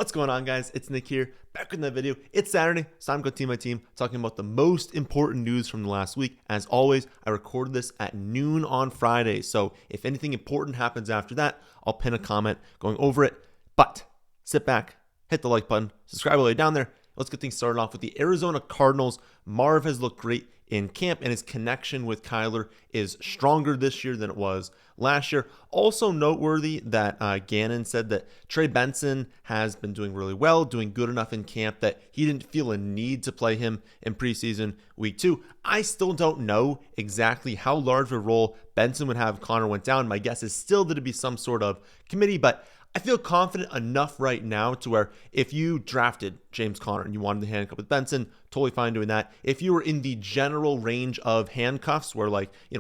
What's going on, guys? It's Nick here, back with another video. It's Saturday, so I'm going to team my team, talking about the most important news from the last week. As always, I recorded this at noon on Friday, so if anything important happens after that, I'll pin a comment going over it. But sit back, hit the like button, subscribe all the way down there. Let's get things started off with the Arizona Cardinals. Marv has looked great in camp, and his connection with Kyler is stronger this year than it was last year. Also noteworthy that Gannon said that Trey Benson has been doing really well, doing good enough in camp that he didn't feel a need to play him in preseason week 2. I still don't know exactly how large of a role Benson would have if Connor went down. My guess is still that it'd be some sort of committee, but I feel confident enough right now to where if you drafted James Conner and you wanted to handcuff with Benson, totally fine doing that. If you were in the general range of handcuffs where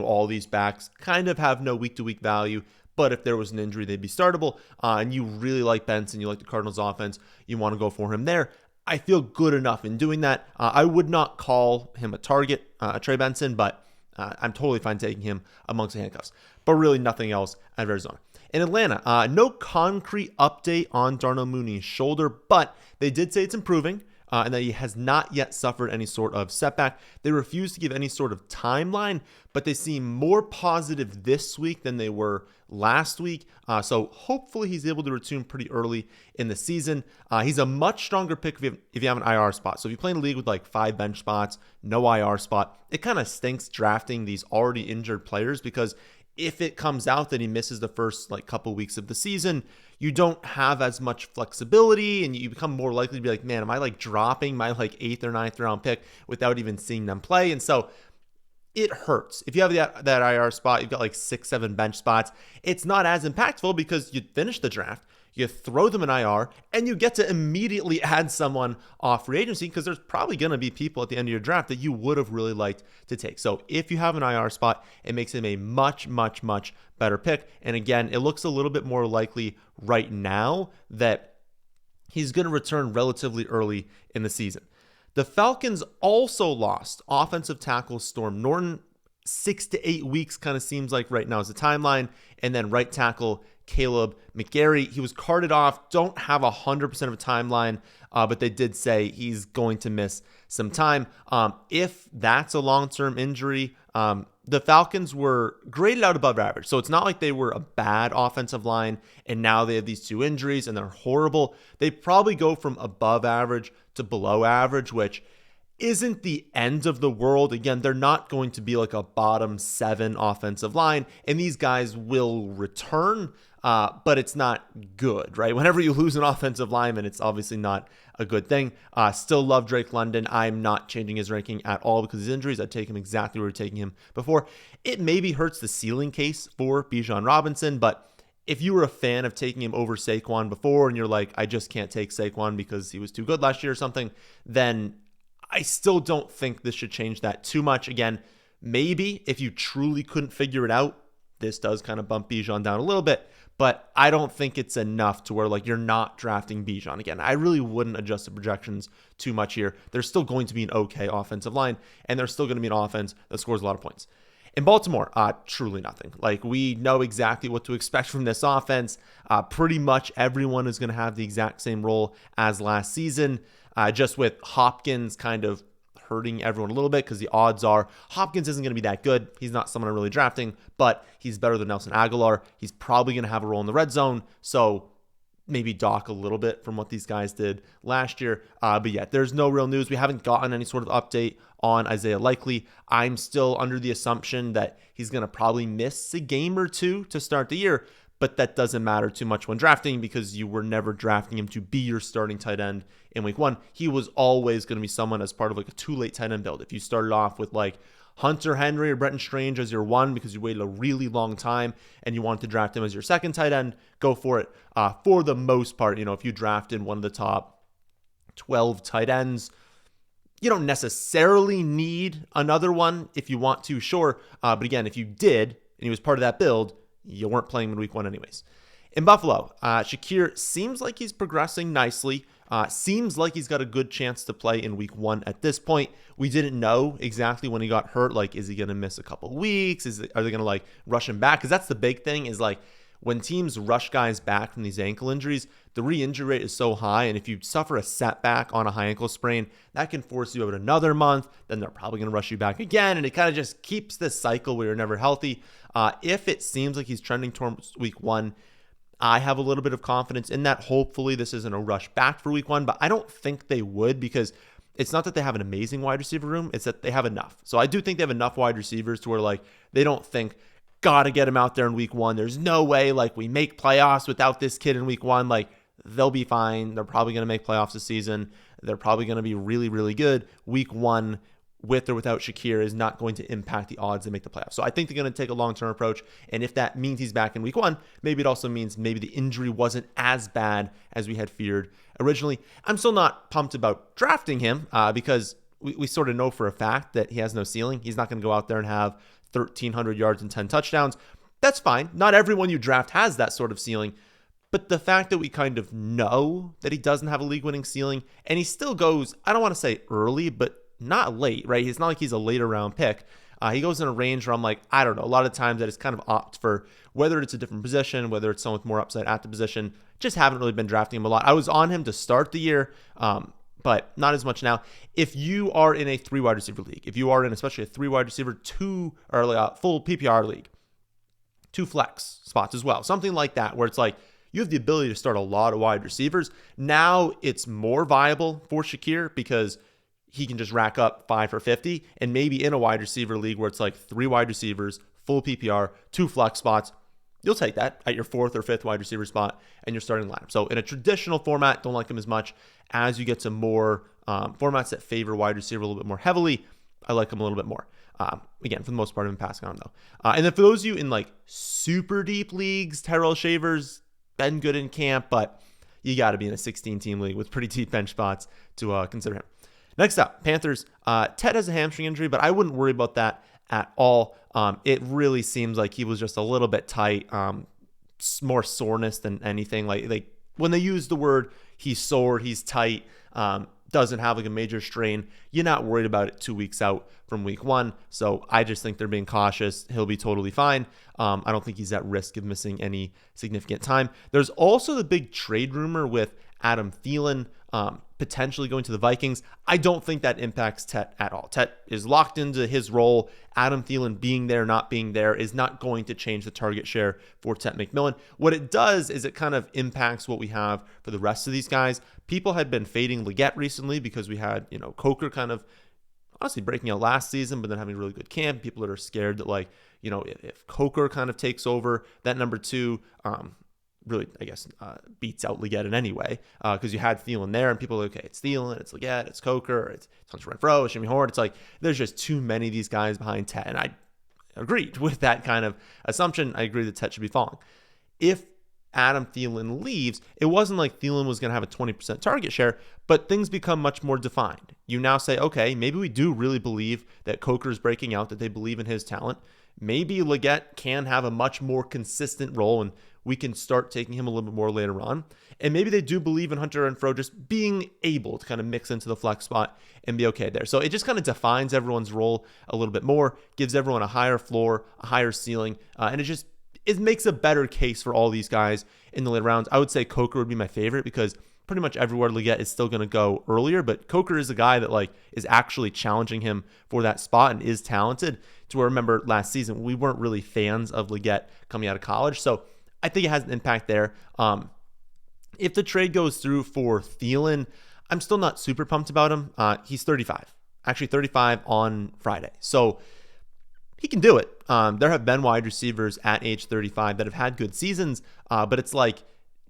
all these backs kind of have no week-to-week value, but if there was an injury, they'd be startable, and you really like Benson, you like the Cardinals offense, you want to go for him there, I feel good enough in doing that. I would not call him a target, Trey Benson, but I'm totally fine taking him amongst the handcuffs. But really nothing else out of Arizona. In Atlanta, no concrete update on Darnell Mooney's shoulder, but they did say it's improving and that he has not yet suffered any sort of setback. They refuse to give any sort of timeline, but they seem more positive this week than they were last week. So hopefully he's able to return pretty early in the season. He's a much stronger pick if you have an IR spot. So if you play in a league with like 5 bench spots, no IR spot, it kind of stinks drafting these already injured players because if it comes out that he misses the first couple weeks of the season, you don't have as much flexibility and you become more likely to be like, man, am I dropping my 8th or 9th round pick without even seeing them play? And so it hurts. If you have that IR spot, you've got 6, 7 bench spots. It's not as impactful because you finish the draft, you throw them in IR, and you get to immediately add someone off free agency because there's probably going to be people at the end of your draft that you would have really liked to take. So if you have an IR spot, it makes him a much, much, much better pick. And again, it looks a little bit more likely right now that he's going to return relatively early in the season. The Falcons also lost offensive tackle Storm Norton. 6 to 8 weeks kind of seems like right now is the timeline. And then right tackle Caleb McGarry, he was carted off. Don't have 100% of a timeline, but they did say he's going to miss some time. If that's a long-term injury, the Falcons were graded out above average. So it's not like they were a bad offensive line and now they have these 2 injuries and they're horrible. They probably go from above average to below average, which isn't the end of the world. Again, they're not going to be like a bottom 7 offensive line, and these guys will return, but it's not good, right? Whenever you lose an offensive lineman, it's obviously not a good thing. Still love Drake London. I'm not changing his ranking at all because of his injuries. I'd take him exactly where we were taking him before. It maybe hurts the ceiling case for Bijan Robinson, but if you were a fan of taking him over Saquon before and you're like, I just can't take Saquon because he was too good last year or something, then I still don't think this should change that too much. Again, maybe if you truly couldn't figure it out, this does kind of bump Bijan down a little bit, but I don't think it's enough to where you're not drafting Bijan. Again, I really wouldn't adjust the projections too much here. There's still going to be an okay offensive line, and there's still going to be an offense that scores a lot of points. In Baltimore, truly nothing. We know exactly what to expect from this offense. Pretty much everyone is going to have the exact same role as last season. Just with Hopkins kind of hurting everyone a little bit because the odds are Hopkins isn't going to be that good. He's not someone I'm really drafting, but he's better than Nelson Aguilar. He's probably going to have a role in the red zone, so maybe dock a little bit from what these guys did last year. But yeah, there's no real news. We haven't gotten any sort of update on Isaiah Likely. I'm still under the assumption that he's going to probably miss a game or 2 to start the year, but that doesn't matter too much when drafting because you were never drafting him to be your starting tight end in week 1. He was always going to be someone as part of a too late tight end build. If you started off with Hunter Henry or Brenton Strange as your 1 because you waited a really long time and you wanted to draft him as your second tight end, go for it. For the most part, if you drafted one of the top 12 tight ends, you don't necessarily need another one if you want to, sure. But again, if you did and he was part of that build, you weren't playing him in week 1 anyways. In Buffalo, Shakir seems like he's progressing nicely. Seems like he's got a good chance to play in week 1 at this point. We didn't know exactly when he got hurt. Is he going to miss a couple weeks? Are they going to rush him back? Because that's the big thing is when teams rush guys back from these ankle injuries, the re-injury rate is so high. And if you suffer a setback on a high ankle sprain, that can force you out another month. Then they're probably going to rush you back again. And it kind of just keeps this cycle where you're never healthy. If it seems like he's trending towards week 1, I have a little bit of confidence in that. Hopefully this isn't a rush back for week 1, but I don't think they would, because it's not that they have an amazing wide receiver room. It's that they have enough. So I do think they have enough wide receivers to where like they don't think, got to get him out there in week 1. There's no way like we make playoffs without this kid in week 1. Like they'll be fine. They're probably going to make playoffs this season. They're probably going to be really, really good. Week 1 with or without Shakir is not going to impact the odds to make the playoffs. So I think they're going to take a long-term approach. And if that means he's back in week 1, maybe it also means maybe the injury wasn't as bad as we had feared originally. I'm still not pumped about drafting him because we sort of know for a fact that he has no ceiling. He's not going to go out there and have 1,300 yards and 10 touchdowns. That's fine. Not everyone you draft has that sort of ceiling. But the fact that we kind of know that he doesn't have a league-winning ceiling, and he still goes, I don't want to say early, but not late, right? It's not like he's a later round pick. He goes in a range where I'm like, I don't know. A lot of times I just kind of opt for whether it's a different position, whether it's someone with more upside at the position. Just haven't really been drafting him a lot. I was on him to start the year, but not as much now. If you are in a 3 wide receiver league, if you are in especially a 3 wide receiver, 2 or full PPR league, 2 flex spots as well, something like that, where it's like you have the ability to start a lot of wide receivers. Now it's more viable for Shakir because he can just rack up 5 for 50, and maybe in a wide receiver league where it's like 3 wide receivers, full PPR, 2 flex spots, you'll take that at your 4th or 5th wide receiver spot and you're starting lineup. So in a traditional format, don't like him as much. As you get to more formats that favor wide receiver a little bit more heavily, I like him a little bit more. Again, for the most part, I've been passing on though. And then for those of you in like super deep leagues, Tyrell Shavers, been good in camp, but you got to be in a 16-team league with pretty deep bench spots to consider him. Next up, Panthers. Ted has a hamstring injury, but I wouldn't worry about that at all. It really seems like he was just a little bit tight, more soreness than anything. Like when they use the word he's sore, he's tight, doesn't have like a major strain, you're not worried about it 2 weeks out from week 1. So I just think they're being cautious. He'll be totally fine. I don't think he's at risk of missing any significant time. There's also the big trade rumor with Adam Thielen potentially going to the Vikings. I don't think that impacts Tet at all. Tet is locked into his role. Adam Thielen being there, not being there is not going to change the target share for Tet McMillan. What it does is it kind of impacts what we have for the rest of these guys. People had been fading Leggett recently because we had, Coker kind of honestly breaking out last season, but then having a really good camp. People that are scared that if Coker kind of takes over that number 2, really, I guess, beats out Leggett in any way because you had Thielen there and people are like, okay, it's Thielen, it's Leggett, it's Coker, it's Hunter Renfrow, it's Jimmy Horn. It's like there's just too many of these guys behind Tet, and I agreed with that kind of assumption. I agree that Tet should be falling. If Adam Thielen leaves, it wasn't like Thielen was going to have a 20% target share, but things become much more defined. You now say, okay, maybe we do really believe that Coker is breaking out, that they believe in his talent. Maybe Leggett can have a much more consistent role and we can start taking him a little bit more later on. And maybe they do believe in Hunter Renfrow just being able to kind of mix into the flex spot and be okay there. So it just kind of defines everyone's role a little bit more, gives everyone a higher floor, a higher ceiling, and it makes a better case for all these guys in the later rounds. I would say Coker would be my favorite because pretty much everywhere Leggett is still going to go earlier, but Coker is a guy that is actually challenging him for that spot and is talented. To where, remember last season, we weren't really fans of Leggett coming out of college. So I think it has an impact there. If the trade goes through for Thielen, I'm still not super pumped about him. He's 35, actually 35 on Friday. So he can do it. There have been wide receivers at age 35 that have had good seasons, but it's like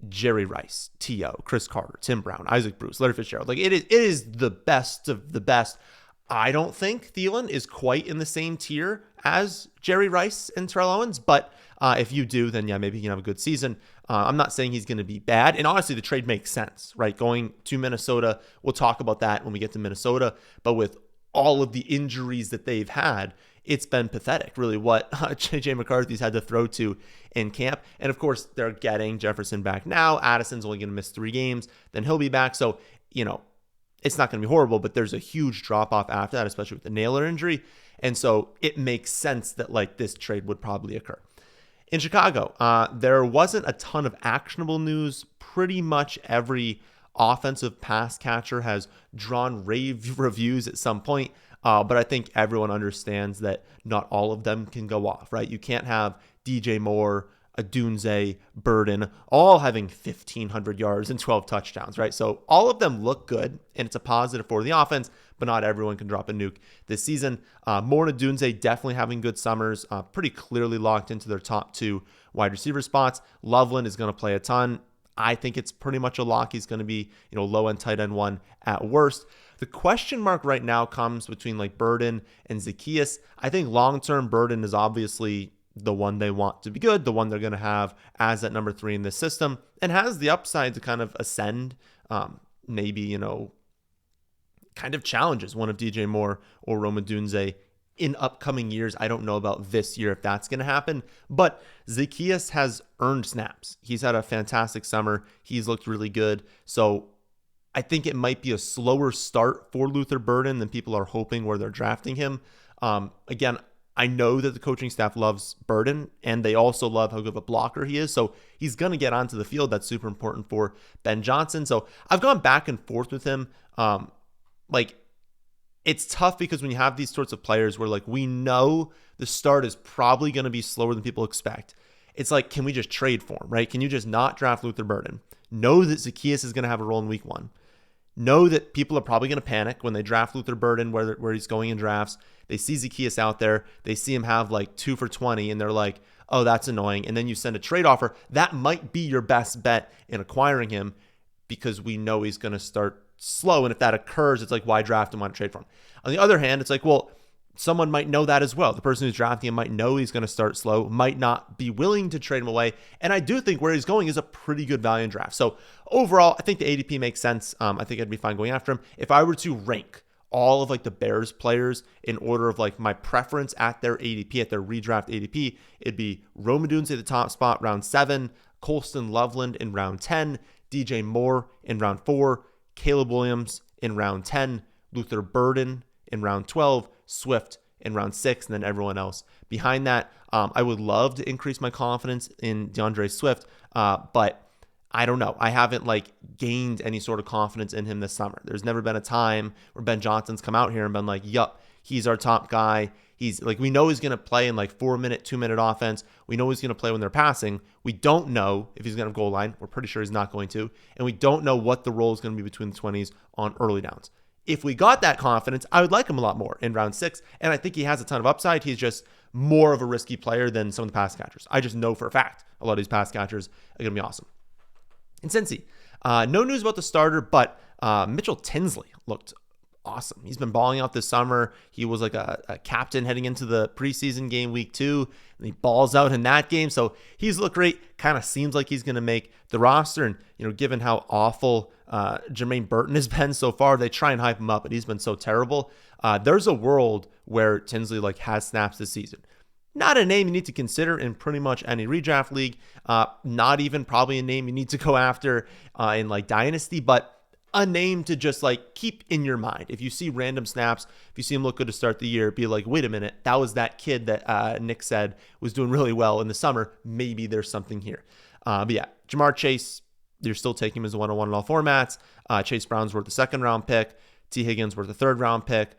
Jerry Rice, T.O., Chris Carter, Tim Brown, Isaac Bruce, Larry Fitzgerald. It is the best of the best. I don't think Thielen is quite in the same tier as Jerry Rice and Terrell Owens, but if you do, then yeah, maybe he can have a good season. I'm not saying he's going to be bad. And honestly, the trade makes sense, right? Going to Minnesota, we'll talk about that when we get to Minnesota. But with all of the injuries that they've had, it's been pathetic, really, what J.J. McCarthy's had to throw to in camp. And of course, they're getting Jefferson back now. Addison's only going to miss 3 games. Then he'll be back. So, it's not going to be horrible, but there's a huge drop-off after that, especially with the Naylor injury. And so it makes sense that this trade would probably occur. In Chicago, there wasn't a ton of actionable news. Pretty much every offensive pass catcher has drawn rave reviews at some point. But I think everyone understands that not all of them can go off, right? You can't have DJ Moore, Adunze, Burden, all having 1,500 yards and 12 touchdowns, right? So all of them look good, and it's a positive for the offense, but not everyone can drop a nuke this season. Moore and Adunze definitely having good summers, pretty clearly locked into their top 2 wide receiver spots. Loveland is going to play a ton. I think it's pretty much a lock. He's going to be, low end tight end 1 at worst. The question mark right now comes between like Burden and Zaccheaus. I think long-term Burden is obviously the one they want to be good, the one they're going to have as that number 3 in this system, and has the upside to kind of ascend, maybe, kind of challenges one of DJ Moore or Rome Odunze in upcoming years. I don't know about this year if that's going to happen, but Zaccheaus has earned snaps. He's had a fantastic summer. He's looked really good. So I think it might be a slower start for Luther Burden than people are hoping where they're drafting him. Again, I know that the coaching staff loves Burden, and they also love how good of a blocker he is. So he's going to get onto the field. That's super important for Ben Johnson. So I've gone back and forth with him. It's tough because when you have these sorts of players where like we know the start is probably going to be slower than people expect, it's like, can we just trade for him, right? Can you just not draft Luther Burden? Know that Zaccheaus is going to have a role in week 1. Know that people are probably going to panic when they draft Luther Burden where he's going in drafts. They see Zaccheaus out there. They see him have like 2 for 20, and they're like, oh, that's annoying. And then you send a trade offer. That might be your best bet in acquiring him because we know he's going to start slow. And if that occurs, it's like, why draft him? Why trade for him? On the other hand, it's like, well, someone might know that as well. The person who's drafting him might know he's going to start slow, might not be willing to trade him away. And I do think where he's going is a pretty good value in draft. So overall, I think the ADP makes sense. I think I'd be fine going after him. If I were to rank all of like the Bears players in order of like my preference at their ADP, at their redraft ADP, it'd be Rome Odunze at the top spot, round 7, Colston Loveland in round 10, DJ Moore in round 4, Caleb Williams in round 10, Luther Burden in round 12, Swift in round 6, and then everyone else behind that. I would love to increase my confidence in DeAndre Swift, but I don't know. I haven't like gained any sort of confidence in him this summer. There's never been a time where Ben Johnson's come out here and been like, yup, he's our top guy. He's like, we know he's going to play in like 4-minute, 2-minute offense. We know he's going to play when they're passing. We don't know if he's going to goal line. We're pretty sure he's not going to. And we don't know what the role is going to be between the 20s on early downs. If we got that confidence, I would like him a lot more in round 6. And I think he has a ton of upside. He's just more of a risky player than some of the pass catchers. I just know for a fact a lot of these pass catchers are going to be awesome. In Cincy, no news about the starter, but Mitchell Tinsley looked awesome. He's been balling out this summer. He was like a captain heading into the preseason game week 2, and he balls out in that game. So he's looked great. Kind of seems like he's going to make the roster. And, given how awful Jermaine Burton has been so far, they try and hype him up, but he's been so terrible. There's a world where Tinsley like has snaps this season. Not a name you need to consider in pretty much any redraft league. Not even probably a name you need to go after in like Dynasty, but a name to just like keep in your mind. If you see random snaps, if you see him look good to start the year, be like, wait a minute, that was that kid that Nick said was doing really well in the summer. Maybe there's something here. But yeah, Jamar Chase, you're still taking him as a 101 in all formats. Chase Brown's worth the 2nd round pick. T. Higgins worth the 3rd round pick.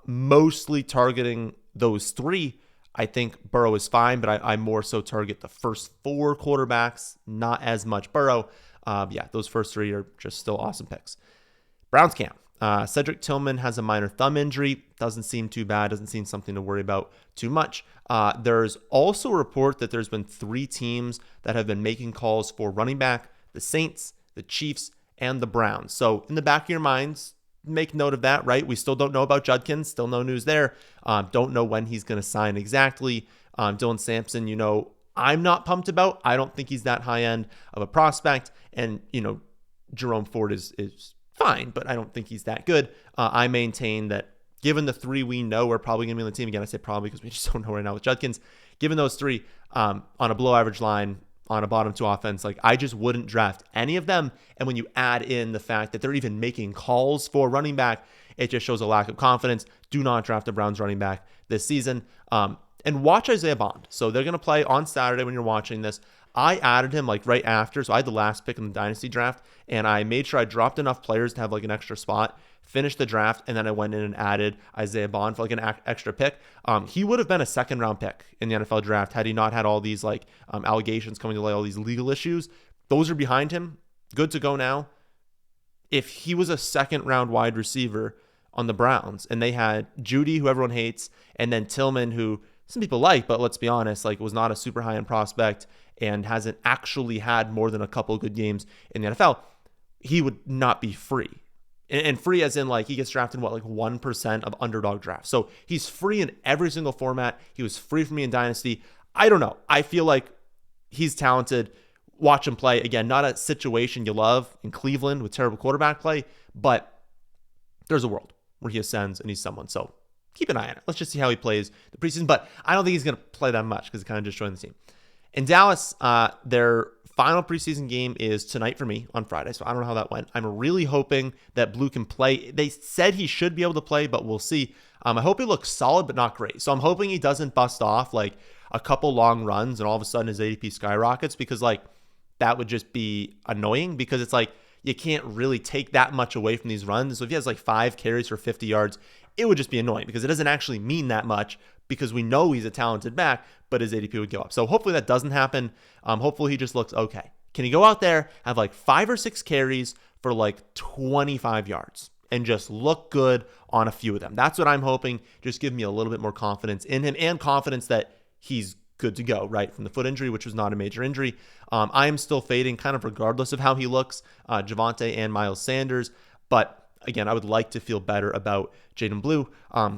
Mostly targeting those 3. I think Burrow is fine, but I more so target the first 4 quarterbacks, not as much Burrow. Yeah, those first 3 are just still awesome picks. Browns camp. Cedric Tillman has a minor thumb injury. Doesn't seem too bad. Doesn't seem something to worry about too much. There's also a report that there's been 3 teams that have been making calls for running back: the Saints, the Chiefs, and the Browns. So in the back of your minds, make note of that, right? We still don't know about Judkins. Still no news there. Don't know when he's going to sign exactly. Dylan Sampson, I'm not pumped about. I don't think he's that high end of a prospect. And, Jerome Ford is fine, but I don't think he's that good. I maintain that given the 3 we know are probably going to be on the team, again, I say probably because we just don't know right now with Judkins, given those 3 on a below average line, on a bottom 2 offense, like I just wouldn't draft any of them. And when you add in the fact that they're even making calls for running back, it just shows a lack of confidence. Do not draft a Browns running back this season. And watch Isaiah Bond. So they're going to play on Saturday when you're watching this. I added him like right after. So I had the last pick in the Dynasty draft, and I made sure I dropped enough players to have like an extra spot, finished the draft, and then I went in and added Isaiah Bond for like an extra pick. He would have been a second round pick in the NFL draft had he not had all these like allegations coming to light, all these legal issues. Those are behind him. Good to go now. If he was a second round wide receiver on the Browns and they had Judy, who everyone hates, and then Tillman, who some people like, but let's be honest, like was not a super high end prospect and hasn't actually had more than a couple of good games in the NFL, he would not be free. And free as in like he gets drafted in like 1% of Underdog drafts. So he's free in every single format. He was free for me in Dynasty. I don't know. I feel like he's talented. Watch him play. Again, not a situation you love in Cleveland with terrible quarterback play, but there's a world where he ascends and he's someone. So keep an eye on it. Let's just see how he plays the preseason, but I don't think he's going to play that much because he kind of just joined the team. In Dallas, their final preseason game is tonight for me on Friday, so I don't know how that went. I'm really hoping that Blue can play. They said he should be able to play, but we'll see. I hope he looks solid, but not great. So I'm hoping he doesn't bust off like a couple long runs and all of a sudden his ADP skyrockets, because like that would just be annoying, because it's like you can't really take that much away from these runs. So if he has like 5 carries for 50 yards, it would just be annoying because it doesn't actually mean that much, because we know he's a talented back, but his ADP would go up. So hopefully that doesn't happen. Hopefully he just looks okay. Can he go out there, have like 5 or 6 carries for like 25 yards and just look good on a few of them? That's what I'm hoping. Just give me a little bit more confidence in him and confidence that he's good to go, right, from the foot injury, which was not a major injury. I am still fading kind of regardless of how he looks, Javonte and Miles Sanders. But again, I would like to feel better about Jaden Blue.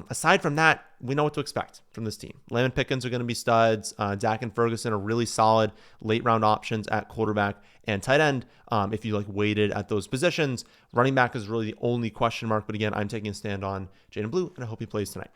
Aside from that, we know what to expect from this team. Lamb and Pickens are going to be studs. Dak and Ferguson are really solid late round options at quarterback and tight end. If you like waited at those positions, running back is really the only question mark. But again, I'm taking a stand on Jaden Blue, and I hope he plays tonight.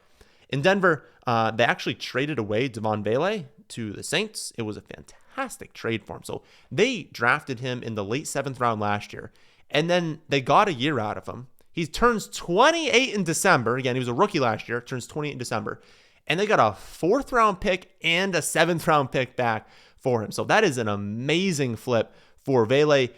In Denver, they actually traded away Devon Bailey to the Saints. It was a fantastic trade for him. So they drafted him in the late 7th round last year, and then they got a year out of him. He turns 28 in December. Again, he was a rookie last year, turns 28 in December. And they got a 4th round pick and a 7th round pick back for him. So that is an amazing flip for Bailey.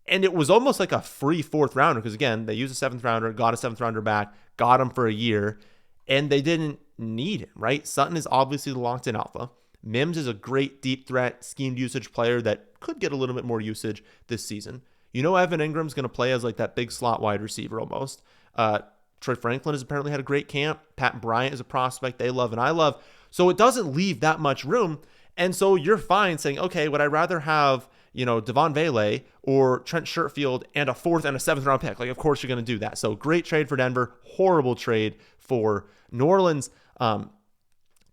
And it was almost like a free 4th rounder, because again, they used a 7th rounder, got a 7th rounder back, got him for a year, and they didn't need him, right? Sutton is obviously the locked-in alpha. Mims is a great deep threat, schemed usage player that could get a little bit more usage this season. You know Evan Ingram's going to play as like that big slot wide receiver almost. Troy Franklin has apparently had a great camp. Pat Bryant is a prospect they love and I love. So it doesn't leave that much room. And so you're fine saying, okay, would I rather have, Devon Bailey or Trent Sherfield and a 4th and a 7th round pick? Like, of course you're going to do that. So great trade for Denver. Horrible trade for New Orleans. I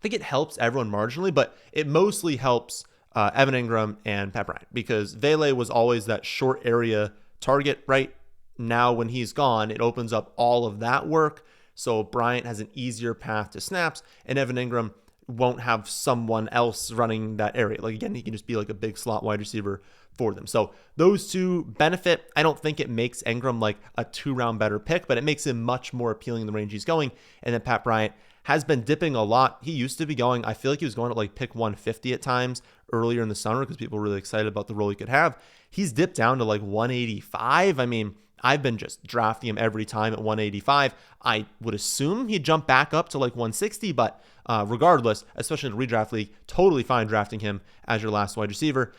think it helps everyone marginally, but it mostly helps Evan Ingram and Pat Bryant, because Vele was always that short area target, right? Now when he's gone, it opens up all of that work. So Bryant has an easier path to snaps, and Evan Ingram won't have someone else running that area. Like again, he can just be like a big slot wide receiver for them. So those two benefit. I don't think it makes Ingram like a 2-round better pick, but it makes him much more appealing in the range he's going. And then Pat Bryant has been dipping a lot. He used to be going, I feel like he was going at like pick 150 at times earlier in the summer because people were really excited about the role he could have. He's dipped down to like 185. I mean, I've been just drafting him every time at 185. I would assume he'd jump back up to like 160, but regardless, especially in the redraft league, totally fine drafting him as your last wide receiver.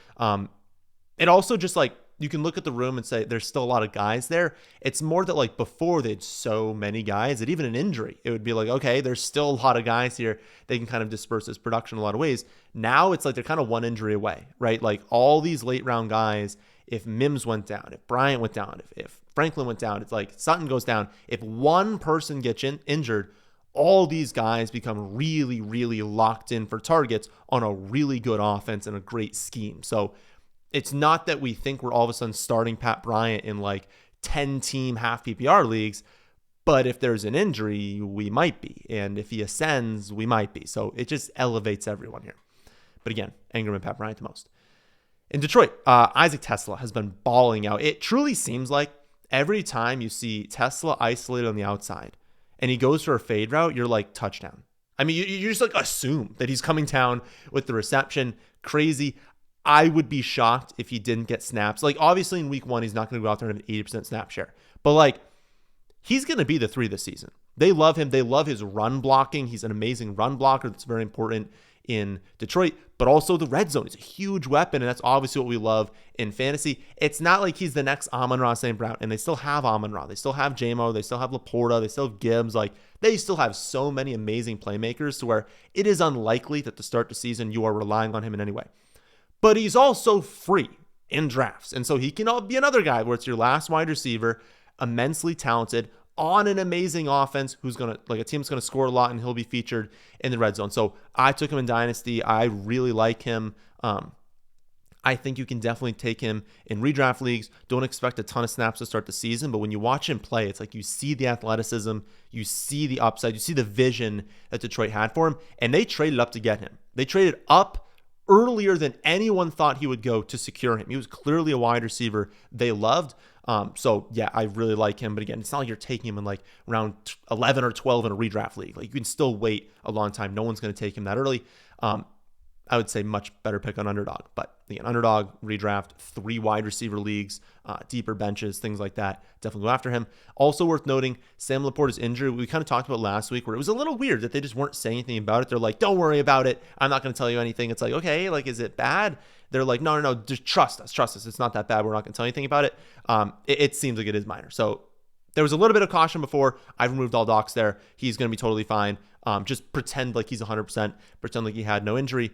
It also just like, you can look at the room and say there's still a lot of guys there. It's more that like before they had so many guys that even an injury, it would be like, okay, there's still a lot of guys here. They can kind of disperse this production in a lot of ways. Now it's like they're kind of one injury away, right? Like all these late round guys, if Mims went down, if Bryant went down, if Franklin went down, it's like Sutton goes down. If one person gets injured, all these guys become really, really locked in for targets on a really good offense and a great scheme. So it's not that we think we're all of a sudden starting Pat Bryant in like 10-team half PPR leagues, but if there's an injury, we might be. And if he ascends, we might be. So it just elevates everyone here. But again, Ingram and Pat Bryant the most. In Detroit, Isaac Tesla has been balling out. It truly seems like every time you see Tesla isolated on the outside and he goes for a fade route, you're like, touchdown. I mean, you just like assume that he's coming down with the reception. Crazy. I would be shocked if he didn't get snaps. Like, obviously in week 1, he's not going to go out there and have an 80% snap share. But like, he's going to be the 3 this season. They love him. They love his run blocking. He's an amazing run blocker. That's very important in Detroit, but also the red zone. He's a huge weapon, and that's obviously what we love in fantasy. It's not like he's the next Amon-Ra St. Brown, and they still have Amon-Ra. They still have J-Mo. They still have Laporta. They still have Gibbs. Like, they still have so many amazing playmakers to where it is unlikely that to start the season you are relying on him in any way. But he's also free in drafts, and so he can be another guy where it's your last wide receiver, immensely talented, on an amazing offense who's going to, like, a team that's going to score a lot, and he'll be featured in the red zone. So I took him in Dynasty. I really like him. I think you can definitely take him in redraft leagues. Don't expect a ton of snaps to start the season, but when you watch him play, it's like you see the athleticism, you see the upside, you see the vision that Detroit had for him, and they traded up to get him. They traded up earlier than anyone thought he would go to secure him. He was clearly a wide receiver they loved. So yeah, I really like him. But again, it's not like you're taking him in like round 11 or 12 in a redraft league. Like, you can still wait a long time. No one's going to take him that early. I would say much better pick on Underdog. But again, Underdog, redraft, 3 wide receiver leagues, deeper benches, things like that. Definitely go after him. Also worth noting, Sam Laporta's injury, we kind of talked about last week, where it was a little weird that they just weren't saying anything about it. They're like, don't worry about it. I'm not going to tell you anything. It's like, okay, like, is it bad? They're like, no, just trust us. It's not that bad. We're not going to tell you anything about it. It seems like it is minor. So there was a little bit of caution before. I've removed all docs there. He's going to be totally fine. Just pretend like he's 100%. Pretend like he had no injury.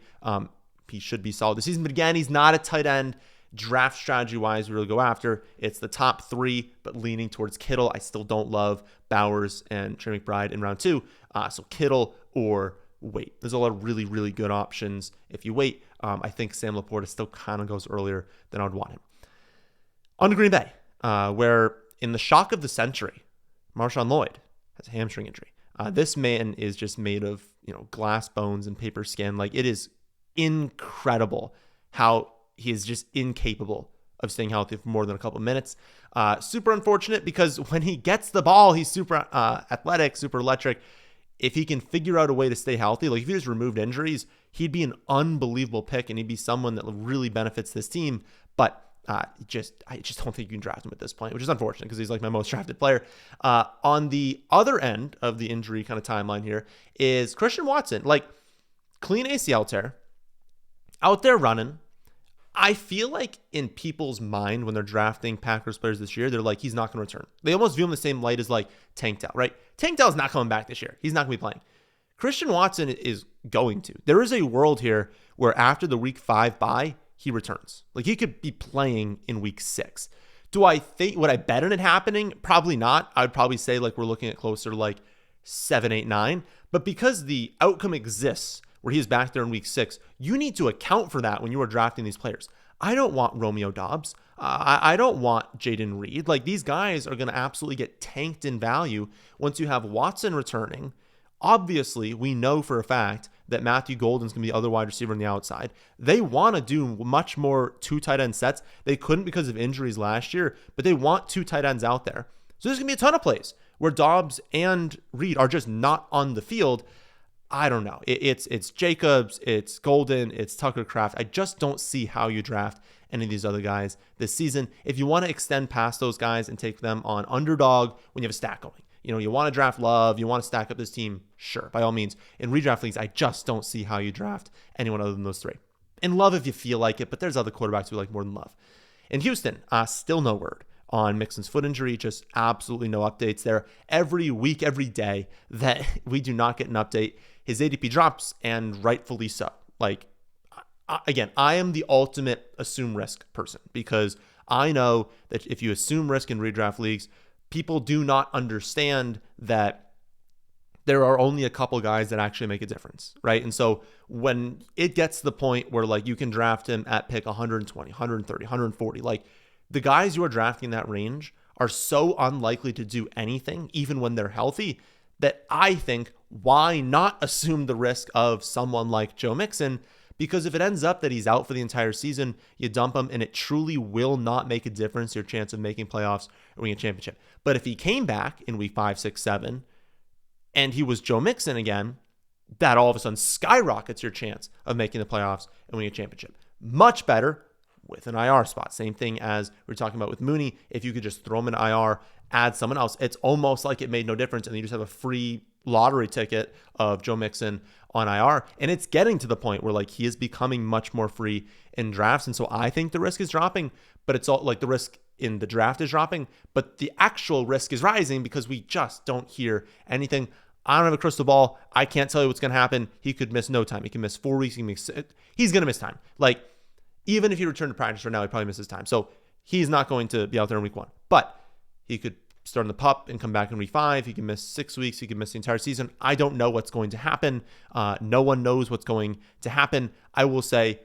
He should be solid this season. But again, he's not a tight end. Draft strategy-wise, we really go after. It's the top 3, but leaning towards Kittle. I still don't love Bowers and Trey McBride in round 2. So Kittle or wait. There's a lot of really, really good options if you wait. I think Sam Laporta still kind of goes earlier than I would want him. On to Green Bay, where in the shock of the century, Marshawn Lloyd has a hamstring injury. This man is just made of, glass bones and paper skin. Like, it is incredible how he is just incapable of staying healthy for more than a couple of minutes. Super unfortunate, because when he gets the ball, he's super athletic, super electric. If he can figure out a way to stay healthy, like if he just removed injuries, he'd be an unbelievable pick, and he'd be someone that really benefits this team. But I just don't think you can draft him at this point, which is unfortunate because he's like my most drafted player. On the other end of the injury kind of timeline here is Christian Watson. Like, clean ACL tear, out there running. I feel like in people's mind when they're drafting Packers players this year, they're like, he's not going to return. They almost view him the same light as like Tank Dell, right? Tank Dell's not coming back this year. He's not going to be playing. Christian Watson is going to. There is a world here where after the week 5 bye, he returns. Like, he could be playing in week 6. Would I bet on it happening? Probably not. I would probably say like we're looking at closer to like 7, 8, 9. But because the outcome exists where he's back there in week 6, you need to account for that when you are drafting these players. I don't want Romeo Doubs. I don't want Jaden Reed. Like, these guys are going to absolutely get tanked in value once you have Watson returning. Obviously, we know for a fact that Matthew Golden's going to be the other wide receiver on the outside. They want to do much more 2 tight end sets. They couldn't because of injuries last year, but they want 2 tight ends out there. So there's going to be a ton of plays where Doubs and Reed are just not on the field. I don't know. It's Jacobs, it's Golden, it's Tucker Kraft. I just don't see how you draft any of these other guys this season. If you want to extend past those guys and take them on Underdog when you have a stack going, you want to draft Love, you want to stack up this team, sure, by all means. In redraft leagues, I just don't see how you draft anyone other than those 3. And Love if you feel like it, but there's other quarterbacks we like more than Love. In Houston, still no word on Mixon's foot injury, just absolutely no updates there. Every week, every day that we do not get an update, his ADP drops, and rightfully so. Like, again, I am the ultimate assume risk person because I know that if you assume risk in redraft leagues, people do not understand that there are only a couple guys that actually make a difference, right? And so when it gets to the point where like you can draft him at pick 120, 130, 140, like the guys you are drafting in that range are so unlikely to do anything, even when they're healthy, that I think why not assume the risk of someone like Joe Mixon? Because if it ends up that he's out for the entire season, you dump him and it truly will not make a difference to your chance of making playoffs or winning a championship. But if he came back in week 5, 6, 7, and he was Joe Mixon again, that all of a sudden skyrockets your chance of making the playoffs and winning a championship. Much better with an IR spot. Same thing as we were talking about with Mooney. If you could just throw him in IR, add someone else, it's almost like it made no difference, and you just have a free lottery ticket of Joe Mixon on IR. And it's getting to the point where like he is becoming much more free in drafts. And so I think the risk is dropping, but it's all like the risk in the draft is dropping, but the actual risk is rising because we just don't hear anything. I don't have a crystal ball. I can't tell you what's going to happen. He could miss no time. He can miss 4 weeks. He's going to miss time. Like, even if he returned to practice right now, he probably misses time. So he's not going to be out there in week 1. But he could start in the pup and come back in week 5. He can miss 6 weeks. He can miss the entire season. I don't know what's going to happen. No one knows what's going to happen. I will say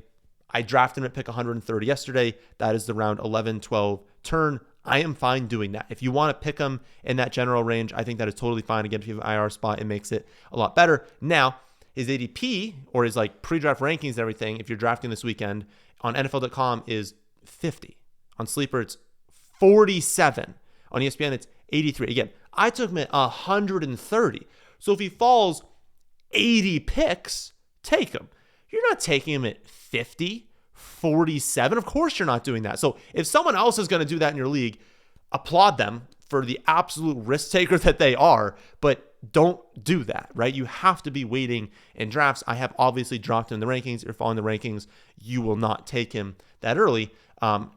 I drafted him at pick 130 yesterday. That is the round 11, 12 turn. I am fine doing that. If you want to pick him in that general range, I think that is totally fine. Again, if you have an IR spot, it makes it a lot better. Now, his ADP or his like pre-draft rankings and everything, if you're drafting this weekend on NFL.com is 50. On Sleeper, it's 47. On ESPN, it's 83. Again, I took him at 130. So if he falls 80 picks, take him. You're not taking him at 50, 47. Of course you're not doing that. So if someone else is going to do that in your league, applaud them for the absolute risk taker that they are, but don't do that, right? You have to be waiting in drafts. I have obviously dropped him in the rankings. If you're following the rankings, you will not take him that early. But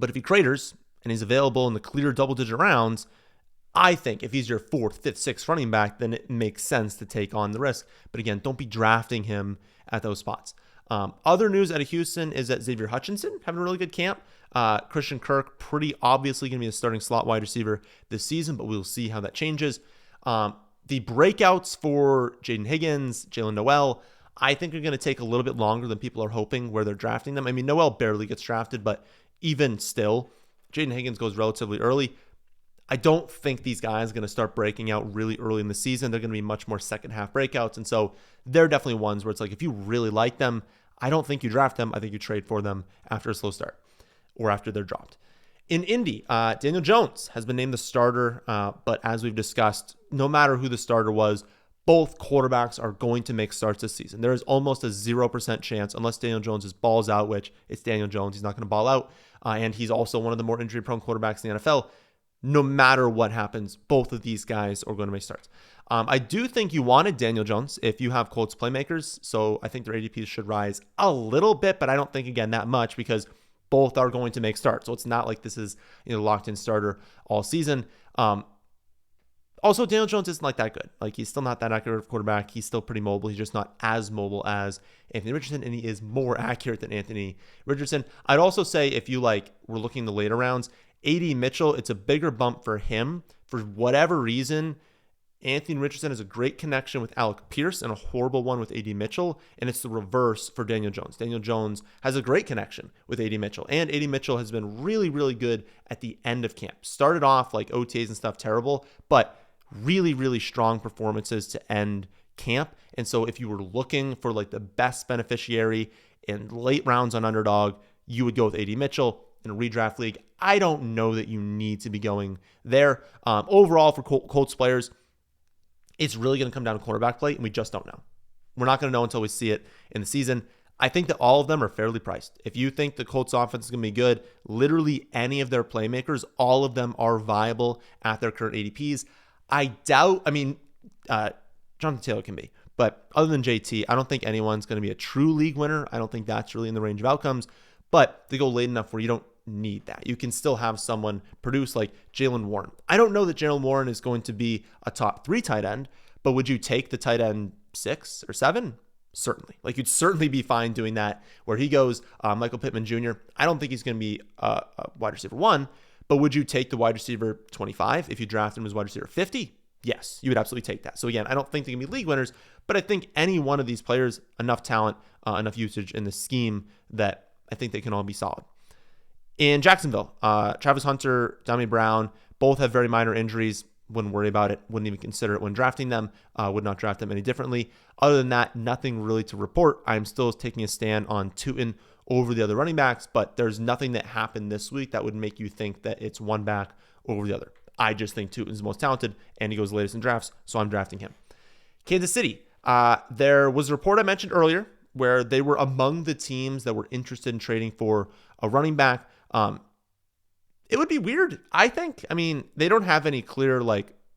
if he craters and he's available in the clear double-digit rounds, I think if he's your 4th, 5th, 6th running back, then it makes sense to take on the risk. But again, don't be drafting him at those spots. Other news out of Houston is that Xavier Hutchinson having a really good camp. Christian Kirk pretty obviously going to be a starting slot wide receiver this season, but we'll see how that changes. The breakouts for Jaden Higgins, Jalen Noel, I think are going to take a little bit longer than people are hoping where they're drafting them. I mean, Noel barely gets drafted, but even still, Jaden Higgins goes relatively early. I don't think these guys are going to start breaking out really early in the season. They're going to be much more second half breakouts. And so they're definitely ones where it's like, if you really like them, I don't think you draft them. I think you trade for them after a slow start or after they're dropped. In Indy, Daniel Jones has been named the starter. But as we've discussed, no matter who the starter was, both quarterbacks are going to make starts this season. There is almost a 0% chance, unless Daniel Jones is balls out, which it's Daniel Jones. He's not going to ball out. And he's also one of the more injury-prone quarterbacks in the NFL. No matter what happens, both of these guys are going to make starts. I do think you wanted Daniel Jones if you have Colts playmakers. So I think their ADPs should rise a little bit, but I don't think, again, that much because both are going to make starts. So it's not like this is locked in starter all season. Also, Daniel Jones isn't like that good. Like he's still not that accurate of quarterback. He's still pretty mobile. He's just not as mobile as Anthony Richardson, and he is more accurate than Anthony Richardson. I'd also say if you were looking the later rounds, A.D. Mitchell, it's a bigger bump for him. For whatever reason, Anthony Richardson has a great connection with Alec Pierce and a horrible one with A.D. Mitchell, and it's the reverse for Daniel Jones. Daniel Jones has a great connection with A.D. Mitchell, and A.D. Mitchell has been really, really good at the end of camp. Started off like OTAs and stuff terrible, but really, really strong performances to end camp. And so if you were looking for the best beneficiary in late rounds on Underdog, you would go with A.D. Mitchell. In a redraft league, I don't know that you need to be going there. Overall, for Colts players, it's really going to come down to quarterback play, and we just don't know. We're not going to know until we see it in the season. I think that all of them are fairly priced. If you think the Colts offense is going to be good, literally any of their playmakers, all of them are viable at their current ADPs. I doubt, Jonathan Taylor can be, but other than JT, I don't think anyone's going to be a true league winner. I don't think that's really in the range of outcomes, but they go late enough where you don't need that. You can still have someone produce like Jaylen Warren. I don't know that Jaylen Warren is going to be a top 3 tight end, but would you take the tight end 6 or 7? Certainly. You'd certainly be fine doing that. Where he goes, Michael Pittman Jr., I don't think he's going to be a wide receiver 1, but would you take the wide receiver 25 if you draft him as wide receiver 50? Yes, you would absolutely take that. So again, I don't think they're going to be league winners, but I think any one of these players, enough talent, enough usage in the scheme that I think they can all be solid. In Jacksonville, Travis Hunter, Dami Brown, both have very minor injuries. Wouldn't worry about it. Wouldn't even consider it when drafting them. Would not draft them any differently. Other than that, nothing really to report. I'm still taking a stand on Tootin over the other running backs, but there's nothing that happened this week that would make you think that it's one back over the other. I just think Tootin's the most talented, and he goes latest in drafts, so I'm drafting him. Kansas City, There was a report I mentioned earlier where they were among the teams that were interested in trading for a running back. It would be weird, I think. I mean, they don't have any clear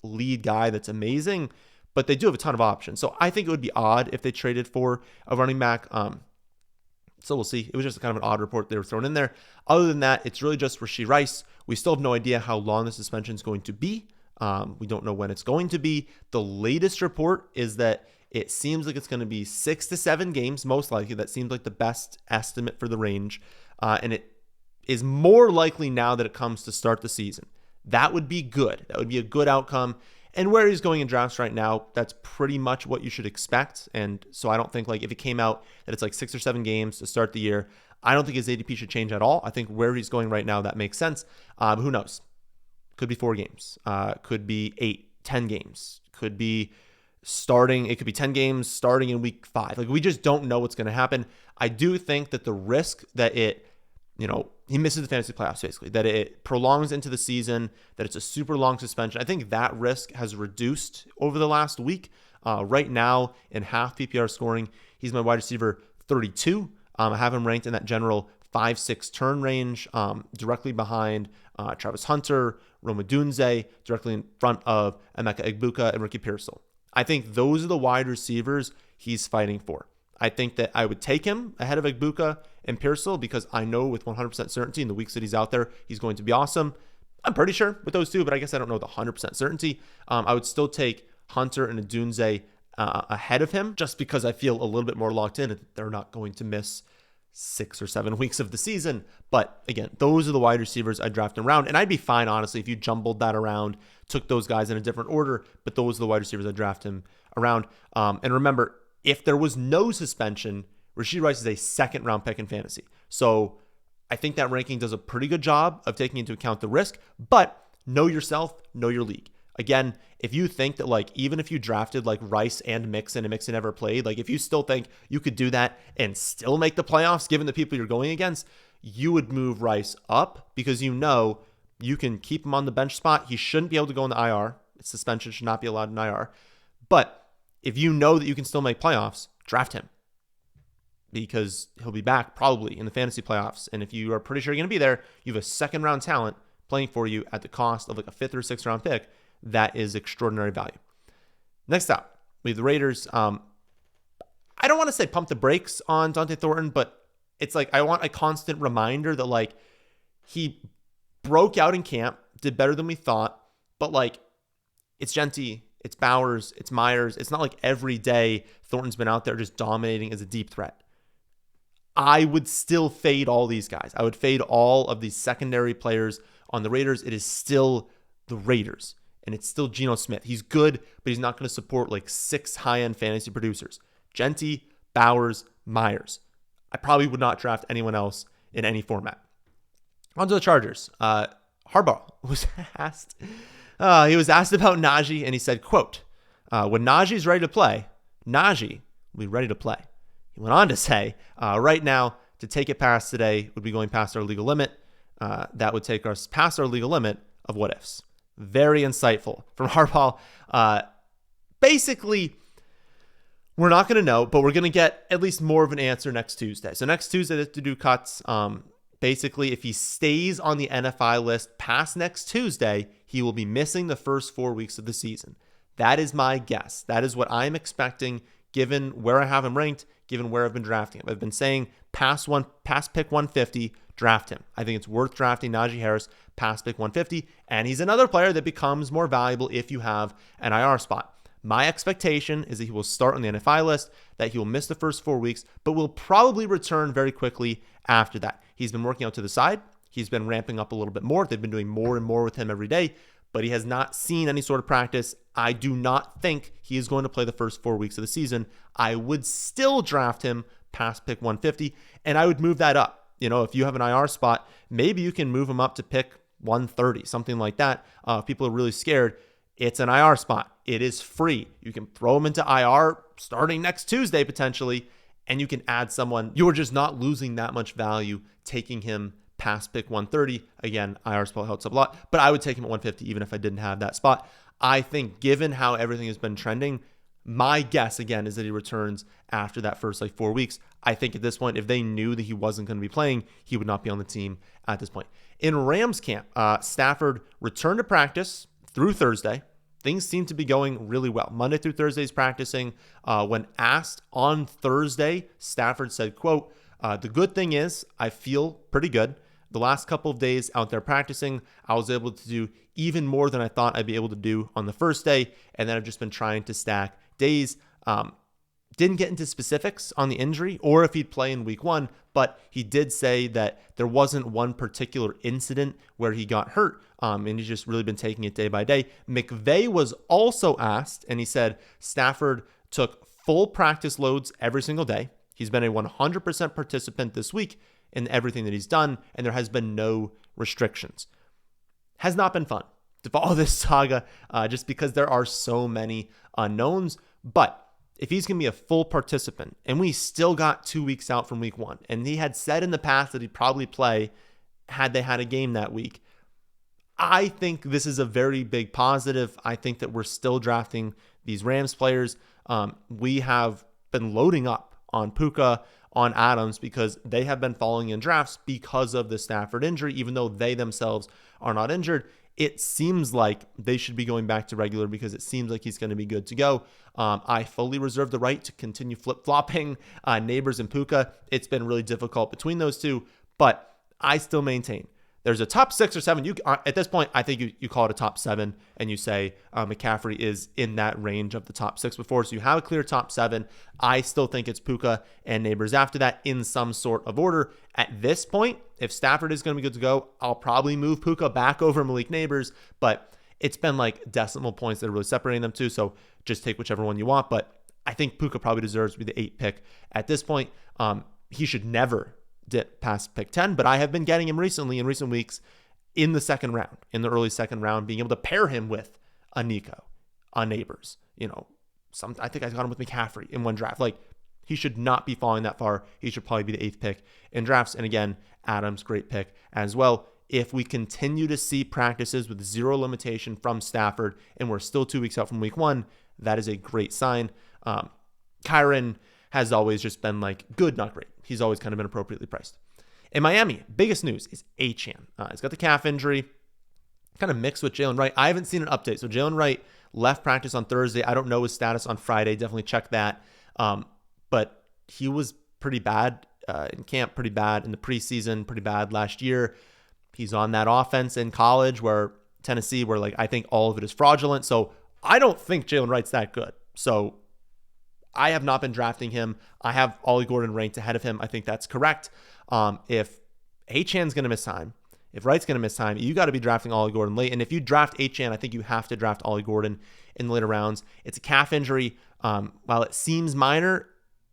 lead guy that's amazing, but they do have a ton of options. So I think it would be odd if they traded for a running back. So we'll see. It was just kind of an odd report they were thrown in there. Other than that, it's really just Rashee Rice. We still have no idea how long the suspension is going to be. We don't know when it's going to be. The latest report is that it seems like it's going to be 6 to 7 games, most likely. That seems like the best estimate for the range. And it is more likely now that it comes to start the season. That would be good. That would be a good outcome. And where he's going in drafts right now, that's pretty much what you should expect. And so I don't think if it came out that it's 6 or 7 games to start the year, I don't think his ADP should change at all. I think where he's going right now, that makes sense. Who knows? Could be 4 games. Could be 8, 10 games. Could be starting. It could be 10 games starting in week 5. We just don't know what's going to happen. I do think that the risk that he misses the fantasy playoffs, basically, that it prolongs into the season, that it's a super long suspension. I think that risk has reduced over the last week. Right now, in half PPR scoring, he's my wide receiver 32. I have him ranked in that general 5-6 turn range, directly behind Travis Hunter, Rome Odunze, directly in front of Emeka Egbuka and Ricky Pearsall. I think those are the wide receivers he's fighting for. I think that I would take him ahead of Egbuka and Pearsall because I know with 100% certainty in the weeks that he's out there, he's going to be awesome. I'm pretty sure with those two, but I guess I don't know with 100% certainty. I would still take Hunter and Odunze ahead of him just because I feel a little bit more locked in. They're not going to miss 6 or 7 weeks of the season. But again, those are the wide receivers I draft around. And I'd be fine, honestly, if you jumbled that around, took those guys in a different order, but those are the wide receivers I draft him around. And remember, if there was no suspension, Rashee Rice is a 2nd round pick in fantasy. So I think that ranking does a pretty good job of taking into account the risk, but know yourself, know your league. Again, if you think that even if you drafted Rice and Mixon never played, if you still think you could do that and still make the playoffs given the people you're going against, you would move Rice up because you can keep him on the bench spot. He shouldn't be able to go in the IR. Suspension should not be allowed in IR. But if you know that you can still make playoffs, draft him because he'll be back probably in the fantasy playoffs. And if you are pretty sure you're going to be there, you have a 2nd round talent playing for you at the cost of a 5th or 6th round pick. That is extraordinary value. Next up, we have the Raiders. I don't want to say pump the brakes on Dante Thornton, but it's I want a constant reminder that he broke out in camp, did better than we thought, but it's Genty, it's Bowers, it's Myers. It's not every day Thornton's been out there just dominating as a deep threat. I would still fade all these guys. I would fade all of these secondary players on the Raiders. It is still the Raiders, and it's still Geno Smith. He's good, but he's not going to support 6 high-end fantasy producers. Genty, Bowers, Myers. I probably would not draft anyone else in any format. On to the Chargers. Harbaugh was asked... he was asked about Najee, and he said, quote, when Najee's ready to play, Najee will be ready to play. He went on to say, right now, to take it past today would be going past our legal limit. That would take us past our legal limit of what ifs. Very insightful from Harbaugh. Basically, we're not going to know, but we're going to get at least more of an answer next Tuesday. So next Tuesday, they have to do cuts. Basically, if he stays on the NFI list past next Tuesday, he will be missing the first 4 weeks of the season. That is my guess. That is what I'm expecting, given where I have him ranked, given where I've been drafting him. I've been saying past pick 150, draft him. I think it's worth drafting Najee Harris past pick 150, and he's another player that becomes more valuable if you have an IR spot. My expectation is that he will start on the NFI list, that he will miss the first 4 weeks, but will probably return very quickly after that. He's been working out to the side. He's been ramping up a little bit more. They've been doing more and more with him every day, but he has not seen any sort of practice. I do not think he is going to play the first 4 weeks of the season. I would still draft him past pick 150, and I would move that up. If you have an IR spot, maybe you can move him up to pick 130, something like that. If people are really scared, it's an IR spot. It is free. You can throw him into IR starting next Tuesday potentially, and you can add someone. You're just not losing that much value taking him past pick 130. Again, IR spot helps up a lot, but I would take him at 150 even if I didn't have that spot. I think given how everything has been trending, My guess, again, is that he returns after that first 4 weeks. I think at this point, if they knew that he wasn't going to be playing, he would not be on the team at this point. In Rams camp, Stafford returned to practice through Thursday. Things seem to be going really well. Monday through Thursday is practicing. When asked on Thursday, Stafford said, quote, the good thing is I feel pretty good. The last couple of days out there practicing, I was able to do even more than I thought I'd be able to do on the first day. And then I've just been trying to stack days. Didn't get into specifics on the injury or if he'd play in week 1, but he did say that there wasn't one particular incident where he got hurt, and he's just really been taking it day by day. McVay was also asked, and he said Stafford took full practice loads every single day. He's been a 100% participant this week in everything that he's done, and there has been no restrictions. Has not been fun to follow this saga just because there are so many unknowns, but if he's going to be a full participant, and we still got 2 weeks out from week 1, and he had said in the past that he'd probably play had they had a game that week, I think this is a very big positive. I think that we're still drafting these Rams players. We have been loading up on Puka, on Adams, because they have been falling in drafts because of the Stafford injury, even though they themselves are not injured. It seems like they should be going back to regular because it seems like he's going to be good to go. I fully reserve the right to continue flip-flopping Neighbors and Puka. It's been really difficult between those two, but I still maintain there's a top 6 or 7. At this point, I think you call it a top 7, and you say McCaffrey is in that range of the top 6 before. So you have a clear top 7. I still think it's Puka and Neighbors after that in some sort of order. At this point, if Stafford is going to be good to go, I'll probably move Puka back over Malik Neighbors, but it's been decimal points that are really separating them two. So just take whichever one you want. But I think Puka probably deserves to be the 8th pick at this point. He should never dip past pick 10, but I have been getting him recently in recent weeks in the second round, in the early second round, being able to pair him with a Nico, a Neighbors. I think I got him with McCaffrey in one draft. He should not be falling that far. He should probably be the 8th pick in drafts. And again, Adams, great pick as well. If we continue to see practices with zero limitation from Stafford and we're still 2 weeks out from week 1, that is a great sign. Kyren has always just been good, not great. He's always kind of been appropriately priced. In Miami, biggest news is Achane. He's got the calf injury, kind of mixed with Jalen Wright. I haven't seen an update. So Jalen Wright left practice on Thursday. I don't know his status on Friday. Definitely check that. But he was pretty bad in camp, pretty bad in the preseason, pretty bad last year. He's on that offense in college where Tennessee, where I think all of it is fraudulent. So I don't think Jalen Wright's that good. So I have not been drafting him. I have Ollie Gordon ranked ahead of him. I think that's correct. If Achane's going to miss time, if Wright's going to miss time, you got to be drafting Ollie Gordon late. And if you draft Achane, I think you have to draft Ollie Gordon in the later rounds. It's a calf injury. While it seems minor,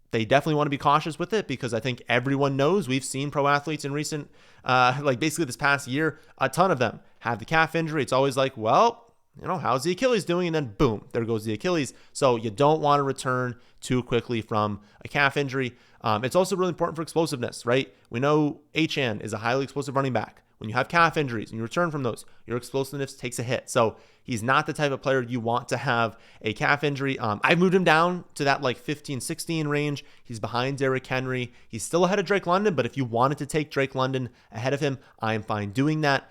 they definitely want to be cautious with it because I think everyone knows we've seen pro athletes in recent, basically this past year, a ton of them have the calf injury. It's always how's the Achilles doing? And then boom, there goes the Achilles. So you don't want to return too quickly from a calf injury. It's also really important for explosiveness, right? We know Achane is a highly explosive running back. When you have calf injuries and you return from those, your explosiveness takes a hit. So he's not the type of player you want to have a calf injury. I've moved him down to that 15, 16 range. He's behind Derrick Henry. He's still ahead of Drake London, but if you wanted to take Drake London ahead of him, I am fine doing that.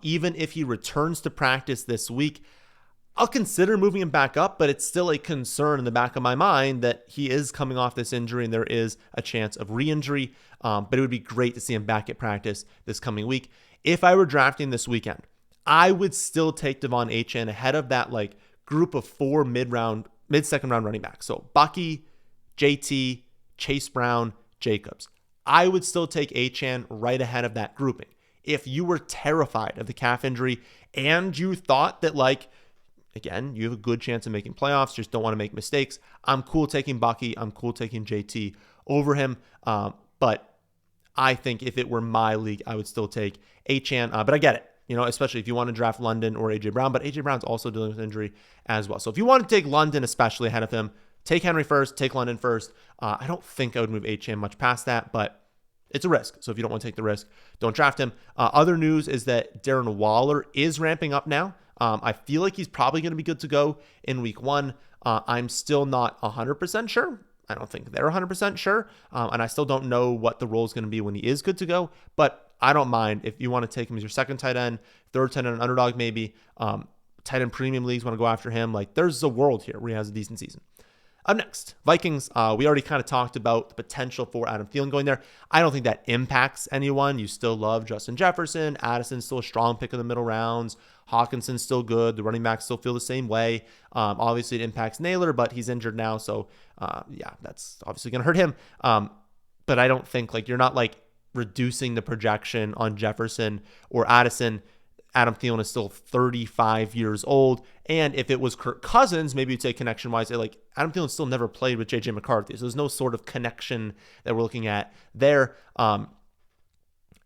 Even if he returns to practice this week, I'll consider moving him back up, but it's still a concern in the back of my mind that he is coming off this injury and there is a chance of re-injury. But it would be great to see him back at practice this coming week. If I were drafting this weekend, I would still take Devon Achane ahead of that group of 4 mid-second round running backs. So Bucky, JT, Chase Brown, Jacobs. I would still take Achane right ahead of that grouping. If you were terrified of the calf injury and you thought that again, you have a good chance of making playoffs, just don't want to make mistakes, I'm cool taking Bucky, I'm cool taking JT over him. But I think if it were my league, I would still take Achane. But I get it, especially if you want to draft London or A.J. Brown. But A.J. Brown's also dealing with injury as well. So if you want to take London especially ahead of him, take Henry first, take London first. I don't think I would move Achane much past that, but it's a risk. So if you don't want to take the risk, don't draft him. Other news is that Darren Waller is ramping up now. I feel like he's probably going to be good to go in week 1. I'm still not 100% sure. I don't think they're 100% sure. And I still don't know what the role is going to be when he is good to go. But I don't mind if you want to take him as your second tight end, third tight end, underdog maybe. Tight end premium leagues want to go after him. Like, there's a world here where he has a decent season. Up next, Vikings. We already kind of talked about the potential for Adam Thielen going there. I don't think that impacts anyone. You still love Justin Jefferson. Addison's still a strong pick in the middle rounds. Hawkinson's still good. The running backs still feel the same way. Obviously, it impacts Naylor, but he's injured now. So, that's obviously going to hurt him. But I don't think, like, you're not, like, reducing the projection on Jefferson or Addison. Adam Thielen is still 35 years old. And if it was Kirk Cousins, maybe you'd say connection-wise, like Adam Thielen still never played with J.J. McCarthy. So there's no sort of connection that we're looking at there.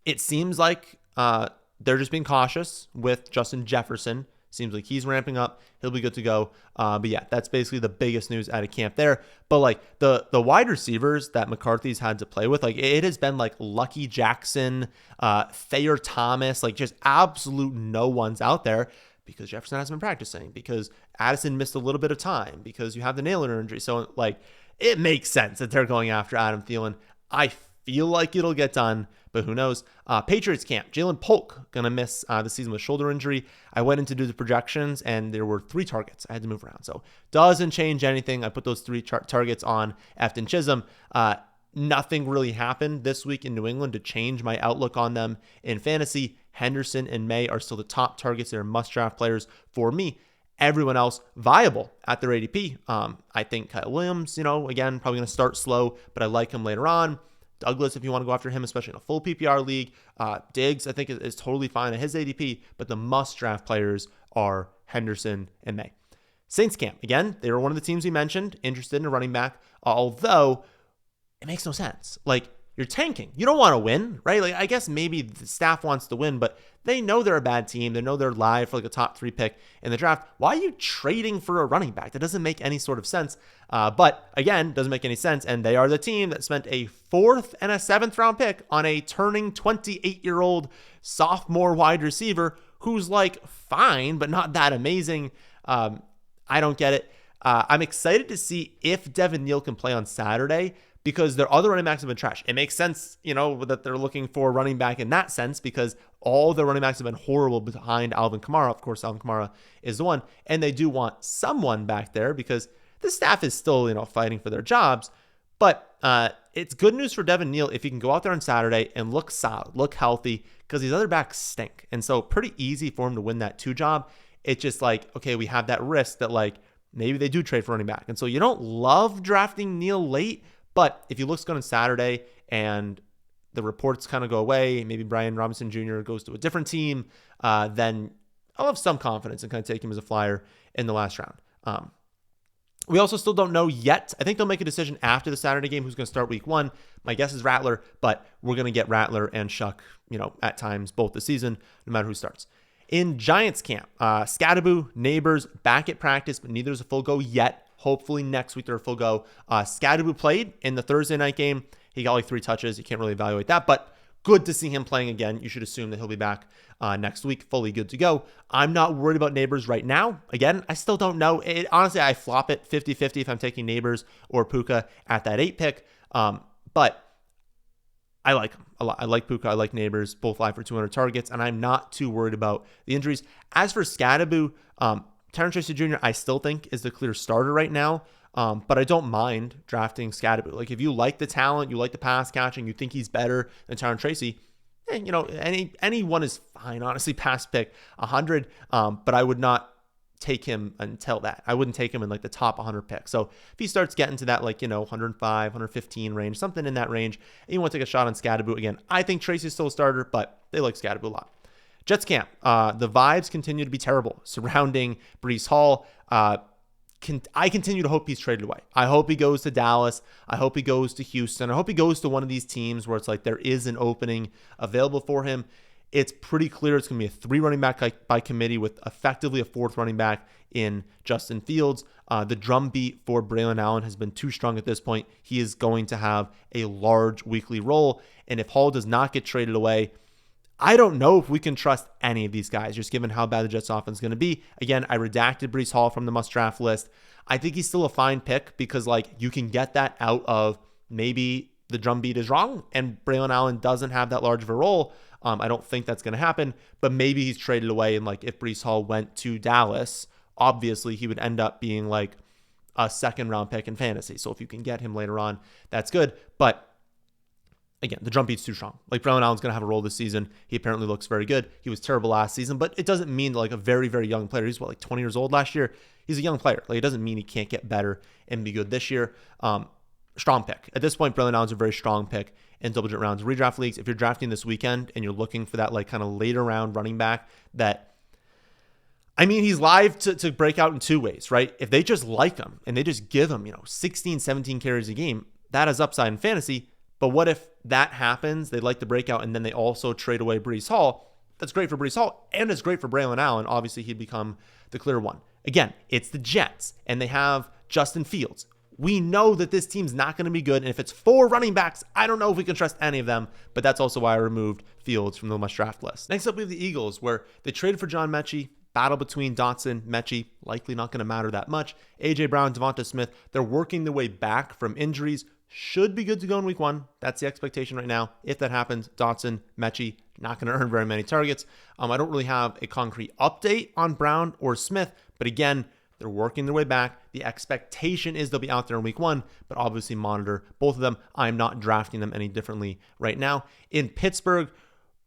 It seems like they're just being cautious with Justin Jefferson. Seems like he's ramping up. He'll be good to go. But yeah, that's basically the biggest news out of camp there. But like the wide receivers that McCarthy's had to play with, like it has been like Lucky Jackson, Thayer Thomas, like just absolute no ones out there because Jefferson hasn't been practicing, because Addison missed a little bit of time, because you have the Naylor injury. So like it makes sense that they're going after Adam Thielen. I feel like it'll get done, but who knows? Patriots camp. Jalen Polk going to miss the season with shoulder injury. I went in to do the projections, and there were 3 targets. I had to move around. So doesn't change anything. I put those 3 targets on Efton Chisholm. Nothing really happened this week in New England to change my outlook on them in fantasy. Henderson and May are still the top targets. They're must-draft players for me. Everyone else viable at their ADP. I think Kyle Williams, again, probably going to start slow, but I like him later on. Douglas, if you want to go after him, especially in a full PPR league. Diggs, I think, is totally fine at his ADP, but the must-draft players are Henderson and May. Saints camp. Again, they were one of the teams we mentioned, interested in a running back, although it makes no sense. Like, you're tanking. You don't want to win, right? Like, I guess maybe the staff wants to win, but they know they're a bad team. They know they're live for like a top 3 pick in the draft. Why are you trading for a running back? That doesn't make any sort of sense. But again, doesn't make any sense. And they are the team that spent a 4th and a 7th round pick on a turning 28-year-old sophomore wide receiver who's like fine, but not that amazing. I don't get it. I'm excited to see if Devin Neal can play on Saturday, because their other running backs have been trash. It makes sense, that they're looking for a running back in that sense, because all the running backs have been horrible behind Alvin Kamara. Of course, Alvin Kamara is the one. And they do want someone back there because the staff is still, fighting for their jobs. But it's good news for Devin Neal if he can go out there on Saturday and look solid, look healthy, because these other backs stink. And so pretty easy for him to win that 2 job. It's just like, okay, we have that risk that like maybe they do trade for running back. And so you don't love drafting Neal late, but if he looks good on Saturday and the reports kind of go away, maybe Brian Robinson Jr. goes to a different team, then I'll have some confidence and kind of take him as a flyer in the last round. We also still don't know yet. I think they'll make a decision after the Saturday game who's going to start week 1. My guess is Rattler, but we're going to get Rattler and Shuck, at times both the season, no matter who starts. In Giants camp, Scadaboo, Neighbors, back at practice, but neither is a full go yet. Hopefully next week they're a full go. Scadaboo played in the Thursday night game. He got like 3 touches. You can't really evaluate that, but good to see him playing again. You should assume that he'll be back next week, fully good to go. I'm not worried about Neighbors right now. Again, I still don't know. Honestly, I flop it 50-50 if I'm taking Neighbors or Puka at that 8 pick. But I like him a lot. I like Puka. I like Neighbors. Both live for 200 targets, and I'm not too worried about the injuries. As for Scadaboo, Tyron Tracy Jr., I still think is the clear starter right now, but I don't mind drafting Scadaboo. Like, if you like the talent, you like the pass catching, you think he's better than Tyron Tracy, anyone is fine, honestly, past pick 100, but I would not take him until that. I wouldn't take him in like the top 100 picks. So if he starts getting to that 105, 115 range, something in that range, and you want to take a shot on Scadaboo, again, I think Tracy's still a starter, but they like Scadaboo a lot. Jets camp. The vibes continue to be terrible surrounding Breece Hall. I continue to hope he's traded away. I hope he goes to Dallas. I hope he goes to Houston. I hope he goes to one of these teams where it's like there is an opening available for him. It's pretty clear it's going to be a 3 running back by committee with effectively a 4th running back in Justin Fields. The drumbeat for Braylon Allen has been too strong at this point. He is going to have a large weekly role. And if Hall does not get traded away, I don't know if we can trust any of these guys, just given how bad the Jets offense is going to be. Again, I redacted Breece Hall from the must-draft list. I think he's still a fine pick because, like, you can get that out of maybe the drumbeat is wrong and Braylon Allen doesn't have that large of a role. I don't think that's going to happen, but maybe he's traded away. And, like, if Breece Hall went to Dallas, obviously he would end up being, like, a second-round pick in fantasy. So if you can get him later on, that's good. But again, the drum beat's too strong. Like, Braylon Allen's going to have a role this season. He apparently looks very good. He was terrible last season, but it doesn't mean like a very, very young player. He's like 20 years old last year. He's a young player. Like, it doesn't mean he can't get better and be good this year. Strong pick. At this point, Braylon Allen's a very strong pick in double-digit rounds. Redraft leagues, if you're drafting this weekend and you're looking for that like kind of later round running back that, I mean, he's live to break out in two ways, right? If they just like him and they just give him, 16, 17 carries a game, that is upside in fantasy. But what if that happens? They like the breakout and then they also trade away Breece Hall. That's great for Breece Hall and it's great for Braylon Allen. Obviously, he'd become the clear one. Again, it's the Jets and they have Justin Fields. We know that this team's not going to be good. And if it's 4 running backs, I don't know if we can trust any of them. But that's also why I removed Fields from the must-draft list. Next up, we have the Eagles, where they traded for John Mechie. Battle between Dotson, Mechie, likely not going to matter that much. A.J. Brown, Devonta Smith, they're working their way back from injuries. Should be good to go in week 1. That's the expectation right now. If that happens, Dotson, Mechie, not going to earn very many targets. I don't really have a concrete update on Brown or Smith, but again, they're working their way back. The expectation is they'll be out there in week 1, but obviously monitor both of them. I'm not drafting them any differently right now. In Pittsburgh,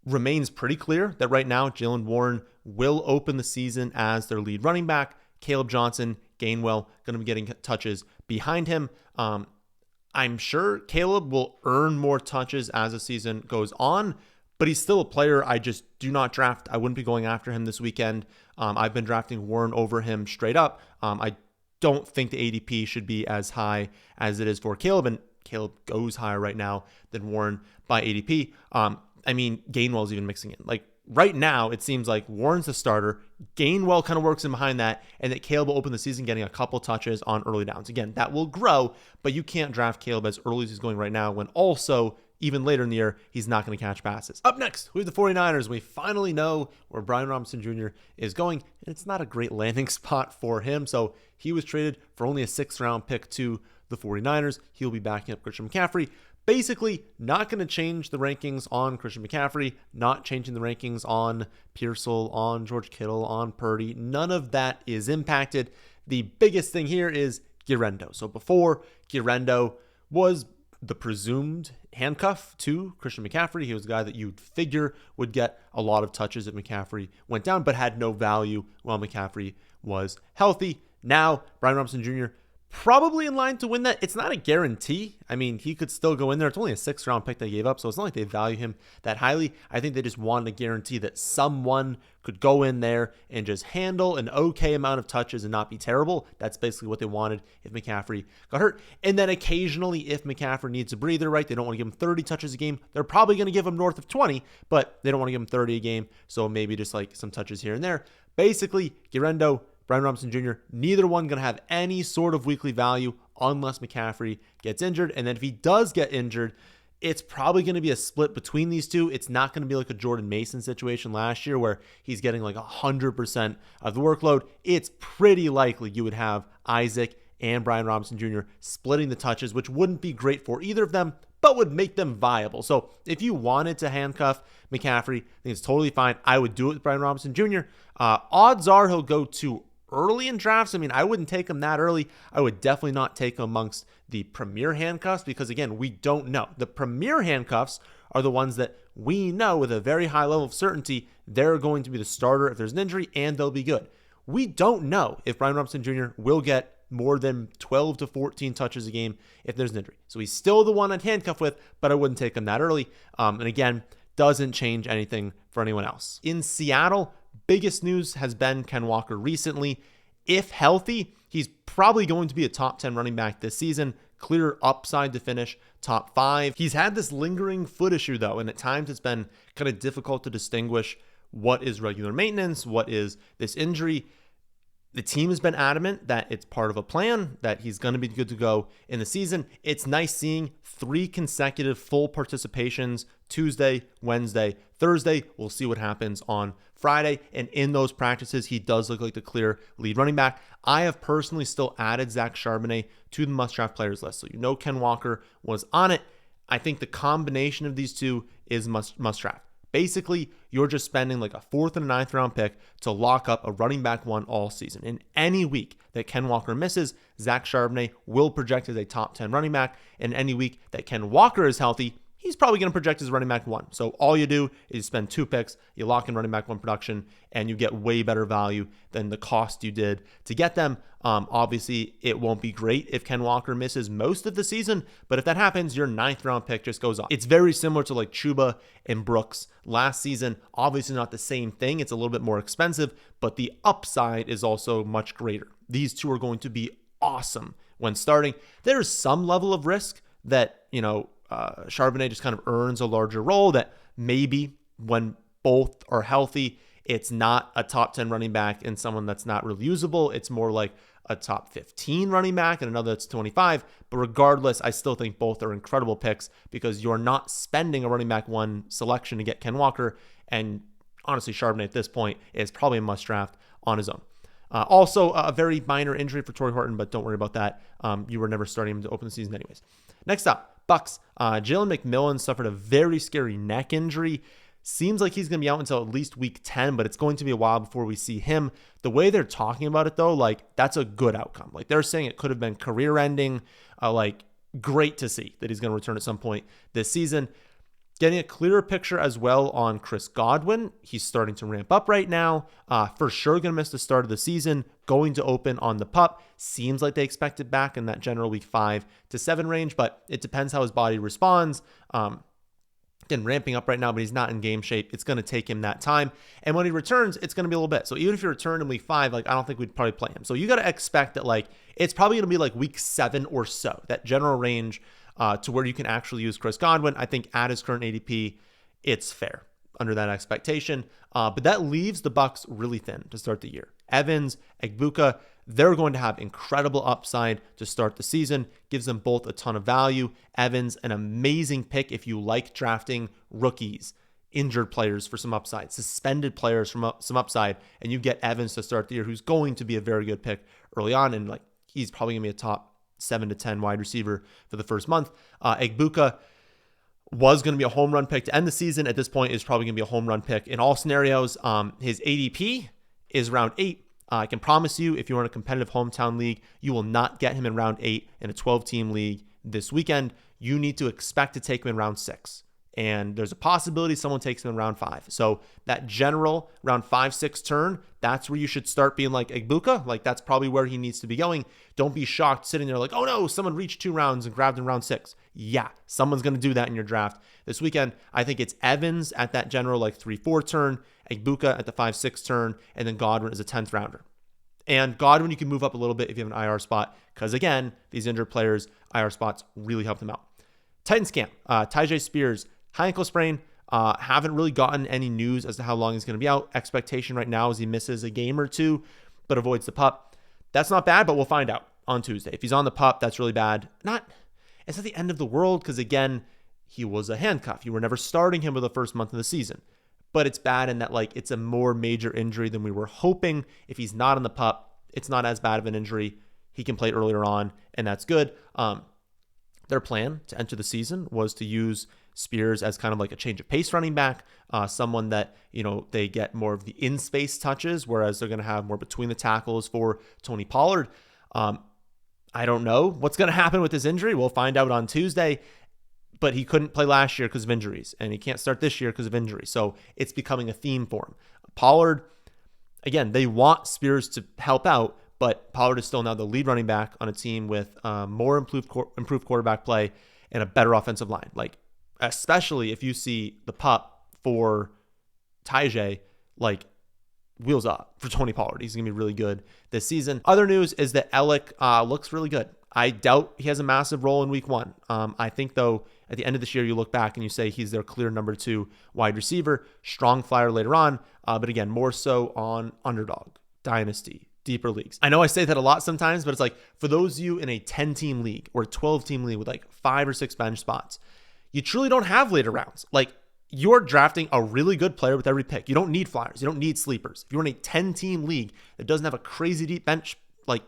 remains pretty clear that right now Jaylen Warren will open the season as their lead running back. Caleb Johnson, Gainwell, going to be getting touches behind him. I'm sure Caleb will earn more touches as the season goes on, but he's still a player I just do not draft. I wouldn't be going after him this weekend. I've been drafting Warren over him straight up. I don't think the ADP should be as high as it is for Caleb, and Caleb goes higher right now than Warren by ADP. Gainwell's even mixing in. Like, right now, it seems like Warren's the starter. Gainwell kind of works in behind that, and that Caleb will open the season getting a couple touches on early downs. Again, that will grow, but you can't draft Caleb as early as he's going right now when also, even later in the year, he's not going to catch passes. Up next, we have the 49ers. We finally know where Brian Robinson Jr. is going, and it's not a great landing spot for him, so he was traded for only a 6th-round pick to the 49ers. He'll be backing up Christian McCaffrey. Basically, not going to change the rankings on Christian McCaffrey, not changing the rankings on Pearsall, on George Kittle, on Purdy. None of that is impacted. The biggest thing here is Guerendo. So before, Guerendo was the presumed handcuff to Christian McCaffrey. He was a guy that you'd figure would get a lot of touches if McCaffrey went down, but had no value while McCaffrey was healthy. Now, Brian Robinson Jr., probably in line to win that. It's not a guarantee. I mean, he could still go in there. It's only a 6th-round pick they gave up, so it's not like they value him that highly. I think they just wanted to guarantee that someone could go in there and just handle an okay amount of touches and not be terrible. That's basically what they wanted if McCaffrey got hurt. And then occasionally, if McCaffrey needs a breather, right, they don't want to give him 30 touches a game. They're probably going to give him north of 20, but they don't want to give him 30 a game, so maybe just like some touches here and there. Basically, Guerendo, Brian Robinson Jr., neither one going to have any sort of weekly value unless McCaffrey gets injured. And then if he does get injured, it's probably going to be a split between these two. It's not going to be like a Jordan Mason situation last year where he's getting like 100% of the workload. It's pretty likely you would have Isaac and Brian Robinson Jr. splitting the touches, which wouldn't be great for either of them, but would make them viable. So if you wanted to handcuff McCaffrey, I think it's totally fine. I would do it with Brian Robinson Jr. Odds are he'll go too early in drafts. I mean, I wouldn't take him that early. I would definitely not take him amongst the premier handcuffs because, again, we don't know. The premier handcuffs are the ones that we know with a very high level of certainty they're going to be the starter if there's an injury and they'll be good. We don't know if Brian Robinson Jr. will get more than 12 to 14 touches a game if there's an injury. So he's still the one I'd handcuff with, but I wouldn't take him that early. And again, doesn't change anything for anyone else. In Seattle, biggest news has been Ken Walker recently. If healthy, he's probably going to be a top 10 running back this season. Clear upside to finish top 5. He's had this lingering foot issue, though, and at times it's been kind of difficult to distinguish what is regular maintenance, what is this injury. The team has been adamant that it's part of a plan, that he's going to be good to go in the season. It's nice seeing 3 consecutive full participations Tuesday, Wednesday, Thursday. We'll see what happens on Friday. And in those practices, he does look like the clear lead running back. I have personally still added Zach Charbonnet to the must-draft players list. So Ken Walker was on it. I think the combination of these two is must-draft. Basically, you're just spending like a 4th and a 9th round pick to lock up a running back one all season. In any week that Ken Walker misses, Zach Charbonnet will project as a top 10 running back. In any week that Ken Walker is healthy, he's probably going to project as running back one. So all you do is spend 2 picks, you lock in running back one production, and you get way better value than the cost you did to get them. Obviously, it won't be great if Ken Walker misses most of the season, but if that happens, your 9th round pick just goes off. It's very similar to like Chuba and Brooks last season. Obviously not the same thing. It's a little bit more expensive, but the upside is also much greater. These two are going to be awesome when starting. There's some level of risk that, Charbonnet just kind of earns a larger role, that maybe when both are healthy, it's not a top 10 running back and someone that's not really usable. It's more like a top 15 running back and another that's 25. But regardless, I still think both are incredible picks because you're not spending a running back one selection to get Ken Walker. And honestly, Charbonnet at this point is probably a must draft on his own. Also, a very minor injury for Torrey Horton, but don't worry about that. You were never starting him to open the season anyways. Next up, Bucs. Jalen McMillan suffered a very scary neck injury. Seems like he's going to be out until at least week 10, but it's going to be a while before we see him. The way they're talking about it, though, like, that's a good outcome. Like, they're saying it could have been career-ending. Great to see that he's going to return at some point this season. Getting a clearer picture as well on Chris Godwin. He's starting to ramp up right now. For sure going to miss the start of the season. Going to open on the PUP. Seems like they expect it back in that general week 5 to 7 range, but it depends how his body responds. Again, ramping up right now, but he's not in game shape. It's going to take him that time. And when he returns, it's going to be a little bit. So even if he returned in week 5, I don't think we'd probably play him. So you got to expect that it's probably going to be week 7 or so, that general range to where you can actually use Chris Godwin. I think at his current ADP, it's fair under that expectation. But that leaves the Bucs really thin to start the year. Evans, Egbuka, they're going to have incredible upside to start the season. Gives them both a ton of value. Evans, an amazing pick if you like drafting rookies, injured players for some upside, suspended players from some upside, and you get Evans to start the year, who's going to be a very good pick early on, and he's probably going to be a top 7 to 10 wide receiver for the first month. Egbuka was going to be a home run pick to end the season. At this point, is probably going to be a home run pick in all scenarios. His ADP is round 8. I can promise you, if you're in a competitive hometown league, you will not get him in round 8 in a 12-team league this weekend. You need to expect to take him in round 6. And there's a possibility someone takes him in round 5. So that general round 5-6 turn, that's where you should start being like Egbuka. That's probably where he needs to be going. Don't be shocked sitting there oh no, someone reached 2 rounds and grabbed in round 6. Yeah, someone's going to do that in your draft this weekend. I think it's Evans at that general 3-4 turn, Egbuka at the 5-6 turn, and then Godwin is a 10th rounder. And Godwin, you can move up a little bit if you have an IR spot, because again, these injured players, IR spots really help them out. Titans camp, Tyjae Spears, high ankle sprain. Haven't really gotten any news as to how long he's going to be out. Expectation right now is he misses a game or 2, but avoids the PUP. That's not bad, but we'll find out on Tuesday. If he's on the PUP, that's really bad. It's not the end of the world, because again, he was a handcuff. You were never starting him for the first month of the season. But it's bad in that it's a more major injury than we were hoping. If he's not on the PUP, it's not as bad of an injury. He can play earlier on, and that's good. Their plan to enter the season was to use Spears as kind of a change of pace running back, someone that, they get more of the in-space touches, whereas they're going to have more between the tackles for Tony Pollard. I don't know what's going to happen with his injury. We'll find out on Tuesday. But he couldn't play last year because of injuries, and he can't start this year because of injuries. So it's becoming a theme for him. Pollard, again, they want Spears to help out, but Pollard is still now the lead running back on a team with more improved quarterback play and a better offensive line. Especially if you see the PUP for Tyjae, wheels up for Tony Pollard. He's going to be really good this season. Other news is that Ellick looks really good. I doubt he has a massive role in week 1. I think, though, at the end of this year, you look back and you say he's their clear number 2 wide receiver, strong flyer later on, but again, more so on Underdog, Dynasty, deeper leagues. I know I say that a lot sometimes, but it's for those of you in a 10-team league or a 12-team league with 5 or 6 bench spots, you truly don't have later rounds. Like, you're drafting a really good player with every pick. You don't need flyers. You don't need sleepers. If you're in a 10-team league that doesn't have a crazy deep bench, like,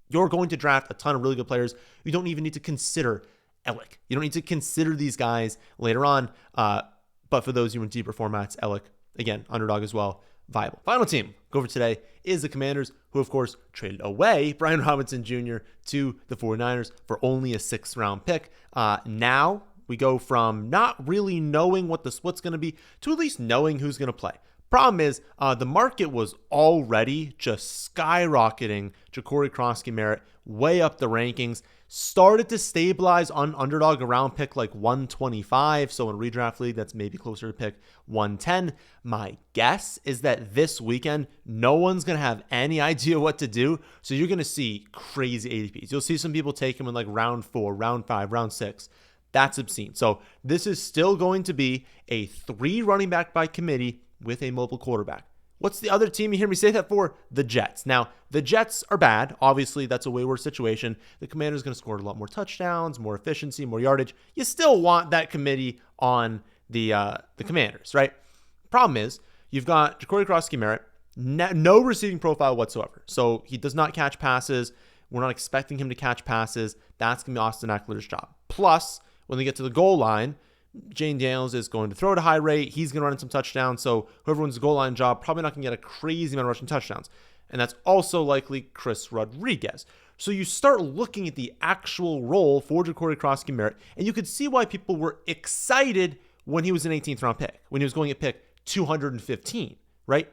you're going to draft a ton of really good players. You don't even need to consider Ellick. You don't need to consider these guys later on. But for those who in deeper formats, Ellick, again, underdog as well, viable. Final team go over today is the Commanders, who of course traded away Brian Robinson Jr. to the 49ers for only a 6th round pick. Now we go from not really knowing what the split's going to be to at least knowing who's going to play. Problem is, the market was already just skyrocketing Ja'Cory Krosky-Merritt way up the rankings. Started to stabilize on Underdog around pick like 125. So in Redraft League, that's maybe closer to pick 110. My guess is that this weekend, no one's going to have any idea what to do. So you're going to see crazy ADPs. You'll see some people take him in like round 4, round 5, round 6. That's obscene. So this is still going to be a 3 running back by committee with a mobile quarterback. What's the other team you hear me say that for? The Jets. Now, the Jets are bad. Obviously, that's a way worse situation. The Commanders going to score a lot more touchdowns, more efficiency, more yardage. You still want that committee on the Commanders, right? Problem is, you've got Ja'Cory Krosky-Merritt, no receiving profile whatsoever. So he does not catch passes. We're not expecting him to catch passes. That's going to be Austin Eckler's job. Plus, when they get to the goal line, Jane Daniels is going to throw at a high rate. He's going to run in some touchdowns. So whoever wins the goal line job, probably not going to get a crazy amount of rushing touchdowns. And that's also likely Chris Rodriguez. So you start looking at the actual role for Ja'Cory Krosky-Merritt, and you could see why people were excited when he was an 18th round pick, when he was going at pick 215, right?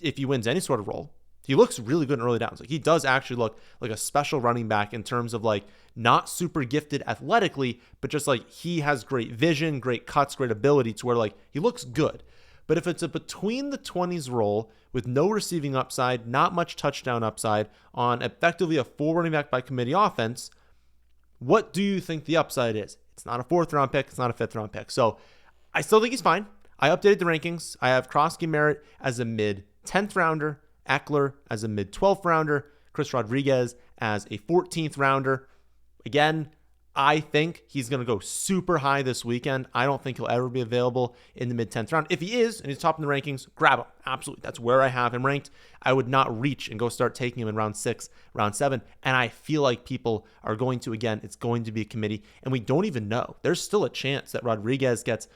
If he wins any sort of role, he looks really good in early downs. Like, he does actually look like a special running back in terms of like not super gifted athletically, but just like he has great vision, great cuts, great ability to where like he looks good. But if it's a between the 20s role with no receiving upside, not much touchdown upside on effectively a 4 running back by committee offense, what do you think the upside is? It's not a 4th round pick. It's not a 5th round pick. So I still think he's fine. I updated the rankings. I have Krosky-Merritt as a mid 10th rounder, Eckler as a mid 12th rounder, Chris Rodriguez as a 14th rounder. Again, I think he's going to go super high this weekend. I don't think he'll ever be available in the mid 10th round. If he is and he's top in the rankings, grab him. Absolutely. That's where I have him ranked. I would not reach and go start taking him in round 6, round 7. And I feel like people are going to, again, it's going to be a committee. And we don't even know. There's still a chance that Rodriguez gets,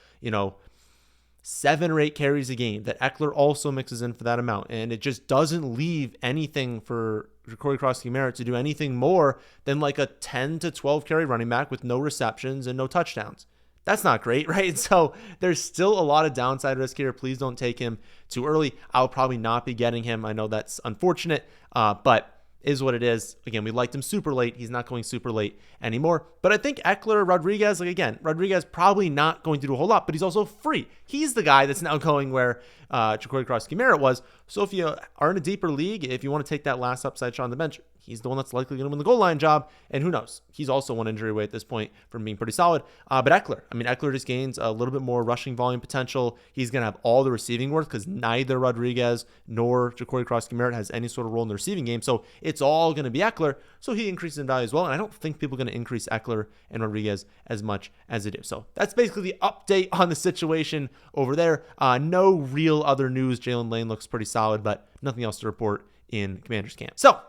7 or 8 carries a game, that Eckler also mixes in for that amount. And it just doesn't leave anything for Ja'Cory Krosky-Merritt to do anything more than like a 10 to 12 carry running back with no receptions and no touchdowns. That's not great, right? So there's still a lot of downside risk here. Please don't take him too early. I'll probably not be getting him. I know that's unfortunate, but is what it is. Again, we liked him super late. He's not going super late anymore. But I think Eckler, Rodriguez, Rodriguez probably not going to do a whole lot, but he's also free. He's the guy that's now going where Ja'Cory Krosky-Merritt was. So if you are in a deeper league, if you want to take that last upside shot on the bench, he's the one that's likely going to win the goal line job. And who knows? He's also one injury away at this point from being pretty solid. But Eckler just gains a little bit more rushing volume potential. He's going to have all the receiving worth because neither Rodriguez nor Ja'Cory Krosky-Merritt has any sort of role in the receiving game. So it's all going to be Eckler. So he increases in value as well. And I don't think people are going to increase Eckler and Rodriguez as much as they do. So that's basically the update on the situation over there. No real other news. Jalen Lane looks pretty solid, but nothing else to report in Commanders camp. So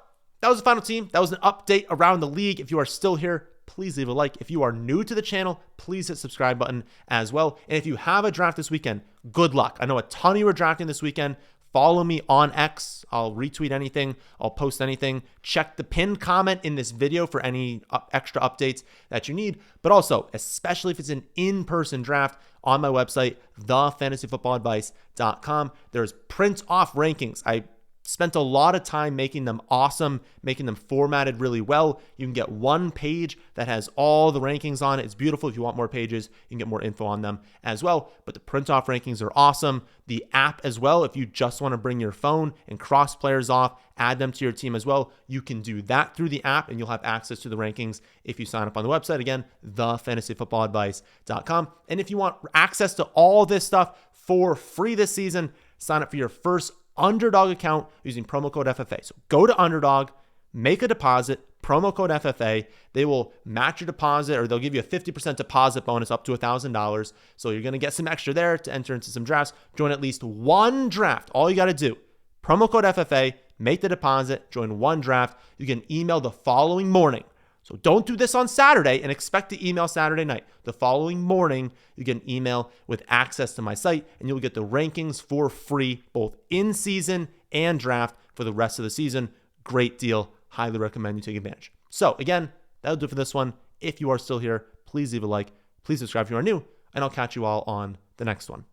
that was the final team. That was an update around the league. If you are still here, please leave a like. If you are new to the channel, please hit subscribe button as well. And if you have a draft this weekend, good luck. I know a ton of you are drafting this weekend. Follow me on X. I'll retweet anything. I'll post anything. Check the pinned comment in this video for any extra updates that you need. But also, especially if it's an in-person draft, on my website, thefantasyfootballadvice.com, there's print off rankings. I spent a lot of time making them awesome, making them formatted really well. You can get one page that has all the rankings on it. It's beautiful. If you want more pages, you can get more info on them as well. But the print off rankings are awesome. The app as well, if you just want to bring your phone and cross players off, add them to your team as well, you can do that through the app and you'll have access to the rankings if you sign up on the website. Again, thefantasyfootballadvice.com. And if you want access to all this stuff for free this season, sign up for your first Underdog account using promo code FFA. So go to Underdog, make a deposit, promo code FFA. They will match your deposit, or they'll give you a 50% deposit bonus up to $1,000. So you're going to get some extra there to enter into some drafts. Join at least one draft. All you got to do, promo code FFA, make the deposit, join one draft. You get an email the following morning. So don't do this on Saturday and expect to email Saturday night. The following morning, you get an email with access to my site, and you'll get the rankings for free, both in season and draft for the rest of the season. Great deal. Highly recommend you take advantage. So again, that'll do it for this one. If you are still here, please leave a like. Please subscribe if you are new, and I'll catch you all on the next one.